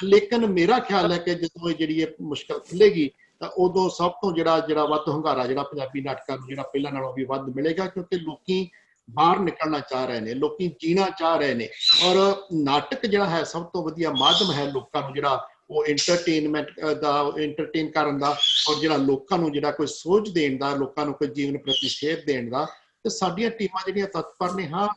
ਲੇਕਿਨ ਮੇਰਾ ਖਿਆਲ ਹੈ ਕਿ ਜਦੋਂ ਜਿਹੜੀ ਇਹ ਮੁਸ਼ਕਲ ਖੁੱਲੇਗੀ ਤਾਂ ਉਦੋਂ ਸਭ ਤੋਂ ਜਿਹੜਾ ਵੱਧ ਹੁੰਗਾਰਾ ਜਿਹੜਾ ਪੰਜਾਬੀ ਨਾਟਕਾਂ ਨੂੰ ਜਿਹੜਾ ਪਹਿਲਾਂ ਨਾਲੋਂ ਵੀ ਵੱਧ ਮਿਲੇਗਾ, ਕਿਉਂਕਿ ਲੋਕੀ ਬਾਹਰ ਨਿਕਲਣਾ ਚਾਹ ਰਹੇ ਨੇ, ਲੋਕੀ ਜੀਣਾ ਚਾਹ ਰਹੇ ਨੇ। ਔਰ ਨਾਟਕ ਜਿਹੜਾ ਹੈ ਸਭ ਤੋਂ ਵਧੀਆ ਮਾਧਿਅਮ ਹੈ ਲੋਕਾਂ ਨੂੰ ਜਿਹੜਾ ਉਹ ਐਂਟਰਟੇਨ ਕਰਨ ਦਾ, ਔਰ ਜਿਹੜਾ ਲੋਕਾਂ ਨੂੰ ਜਿਹੜਾ ਕੋਈ ਸੋਚ ਦੇਣ ਦਾ, ਲੋਕਾਂ ਨੂੰ ਕੋਈ ਜੀਵਨ ਪ੍ਰਤੀ ਸੇਧ ਦੇਣ ਦਾ। ਤੇ ਸਾਡੀਆਂ ਟੀਮਾਂ ਜਿਹੜੀਆਂ ਤਤਪਰ ਨੇ, ਹਾਂ,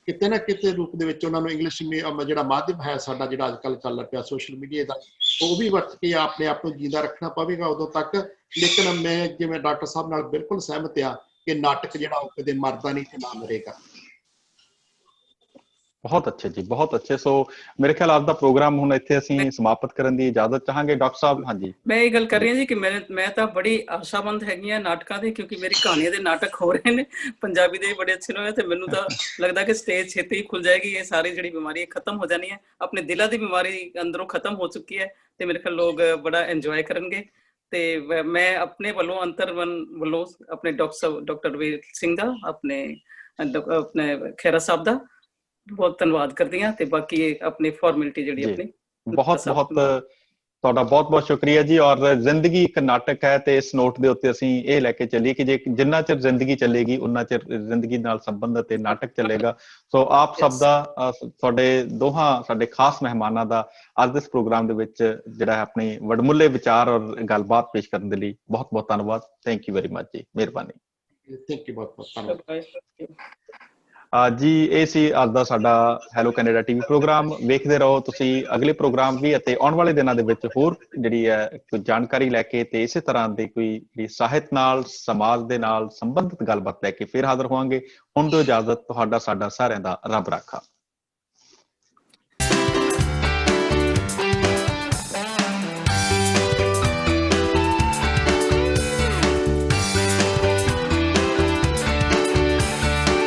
ਕਿਤੇ ਨਾ ਕਿਤੇ ਰੂਪ ਦੇ ਵਿੱਚ ਉਹਨਾਂ ਨੂੰ ਇੰਗਲਿਸ਼ ਜਿਹੜਾ ਮਾਧਿਅਮ ਹੈ ਸਾਡਾ ਜਿਹੜਾ ਅੱਜ ਕੱਲ੍ਹ ਚੱਲ ਪਿਆ ਸੋਸ਼ਲ ਮੀਡੀਆ ਦਾ, ਉਹ ਵੀ ਵਰਤ ਕੇ ਆਪਣੇ ਆਪ ਨੂੰ ਜਿੰਦਾ ਰੱਖਣਾ ਪਵੇਗਾ ਉਦੋਂ ਤੱਕ। ਲੇਕਿਨ ਮੈਂ ਜਿਵੇਂ ਡਾਕਟਰ ਸਾਹਿਬ ਨਾਲ ਬਿਲਕੁਲ ਸਹਿਮਤ ਆ ਕਿ ਨਾਟਕ ਜਿਹੜਾ ਉਹ ਕਦੇ ਮਰਦਾ ਨਹੀਂ ਤੇ ਨਾ ਮਰੇਗਾ। ਬਹੁਤ ਅੱਛੇ ਜੀ, ਬਹੁਤ ਅੱਛੇ। ਸੋ ਮੇਰੇ ਖਿਆਲ ਅੱਜ ਦਾ ਪ੍ਰੋਗਰਾਮ ਹੁਣ ਇੱਥੇ ਅਸੀਂ ਸਮਾਪਤ ਕਰਨ ਦੀ ਇਜਾਜ਼ਤ ਚਾਹਾਂਗੇ। ਡਾਕਟਰ ਸਾਹਿਬ, ਹਾਂਜੀ। ਮੈਂ ਇਹ ਗੱਲ ਕਰ ਰਹੀ ਹਾਂ ਜੀ ਕਿ ਮੈਂ ਤਾਂ ਬੜੀ ਆਸ਼ਾਵੰਤ ਹੈਗੀ ਹਾਂ ਨਾਟਕਾਂ ਦੀ, ਕਿਉਂਕਿ ਮੇਰੀ ਕਹਾਣੀਆਂ ਦੇ ਨਾਟਕ ਹੋ ਰਹੇ ਨੇ, ਪੰਜਾਬੀ ਦੇ ਵੀ ਬੜੇ ਅੱਛੇ ਨੇ, ਤੇ ਮੈਨੂੰ ਤਾਂ ਲੱਗਦਾ ਕਿ ਸਟੇਜ ਛੇਤੀ ਹੀ ਖੁੱਲ ਜਾਏਗੀ, ਇਹ ਸਾਰੀ ਜਿਹੜੀ ਬਿਮਾਰੀ ਖਤਮ ਹੋ ਜਾਣੀ ਹੈ। ਆਪਣੇ ਦਿਲਾਂ ਦੀ ਬਿਮਾਰੀ ਅੰਦਰੋਂ ਖਤਮ ਹੋ ਚੁੱਕੀ ਹੈ, ਤੇ ਮੇਰੇ ਖਿਆਲ ਲੋਕ ਬੜਾ ਇੰਜੋਏ ਕਰਨਗੇ। ਤੇ ਮੈਂ ਆਪਣੇ ਵੱਲੋਂ ਅੰਤਰਮਨ ਵੱਲੋਂ ਆਪਣੇ ਡਾਕਟਰ ਵੀਰ ਸਿੰਘ ਦਾ, ਆਪਣੇ ਖਹਿਰਾ ਸਾਹਿਬ ਦਾ ਬਹੁਤ ਧੰਨਵਾਦ ਕਰਦੀ ਹਾਂ। ਤੇ ਬਾਕੀ ਆਪਣੀ ਫਾਰਮੈਲਿਟੀ ਜਿਹੜੀ ਆਪਣੀ ਬਹੁਤ ਤੁਹਾਡਾ ਬਹੁਤ-ਬਹੁਤ ਸ਼ੁਕਰੀਆ ਜੀ। ਔਰ ਜ਼ਿੰਦਗੀ ਇੱਕ ਨਾਟਕ ਹੈ ਤੇ ਇਸ ਨੋਟ ਦੇ ਉੱਤੇ ਅਸੀਂ ਇਹ ਲੈ ਕੇ ਚੱਲੀਏ ਕਿ ਜੇ ਜਿੰਨਾ ਚਿਰ ਜ਼ਿੰਦਗੀ ਚੱਲੇਗੀ ਉਨਾ ਚਿਰ ਜ਼ਿੰਦਗੀ ਨਾਲ ਸੰਬੰਧਿਤ ਇਹ ਨਾਟਕ ਚੱਲੇਗਾ। ਸੋ ਆਪ ਸਭ ਦਾ ਤੁਹਾਡੇ ਦੋਹਾਂ ਸਾਡੇ ਖਾਸ ਮਹਿਮਾਨਾਂ ਦਾ ਅੱਜ ਦੇ ਇਸ ਪ੍ਰੋਗਰਾਮ ਦੇ ਵਿੱਚ ਜਿਹੜਾ ਹੈ ਆਪਣੀ ਵਡਮੁੱਲੇ ਵਿਚਾਰ ਔਰ ਗੱਲਬਾਤ ਪੇਸ਼ ਕਰਨ ਦੇ ਲਈ ਬਹੁਤ-ਬਹੁਤ ਧੰਨਵਾਦ। ਥੈਂਕ ਯੂ ਵੈਰੀ ਮਚ ਜੀ, ਮਿਹਰਬਾਨੀ। ਥੈਂਕ ਯੂ ਬਹੁਤ-ਬਹੁਤ ਧੰਨਵਾਦ ਜੀ। ਇਹ ਸੀ ਅੱਜ ਦਾ ਸਾਡਾ ਹੈਲੋ ਕੈਨੇਡਾ ਟੀਵੀ ਪ੍ਰੋਗਰਾਮ। ਵੇਖਦੇ ਰਹੋ ਤੁਸੀਂ ਅਗਲੇ ਪ੍ਰੋਗਰਾਮ ਵੀ, ਅਤੇ ਆਉਣ ਵਾਲੇ ਦਿਨਾਂ ਦੇ ਵਿੱਚ ਹੋਰ ਜਿਹੜੀ ਹੈ ਕੋਈ ਜਾਣਕਾਰੀ ਲੈ ਕੇ ਤੇ ਇਸੇ ਤਰ੍ਹਾਂ ਦੀ ਕੋਈ ਸਾਹਿਤ ਨਾਲ, ਸਮਾਜ ਦੇ ਨਾਲ ਸੰਬੰਧਿਤ ਗੱਲਬਾਤ ਲੈ ਕੇ ਫਿਰ ਹਾਜ਼ਰ ਹੋਵਾਂਗੇ। ਹੁਣ ਦਿਓ ਇਜਾਜ਼ਤ। ਤੁਹਾਡਾ ਸਾਡਾ ਸਾਰਿਆਂ ਦਾ ਰੱਬ ਰਾਖਾ।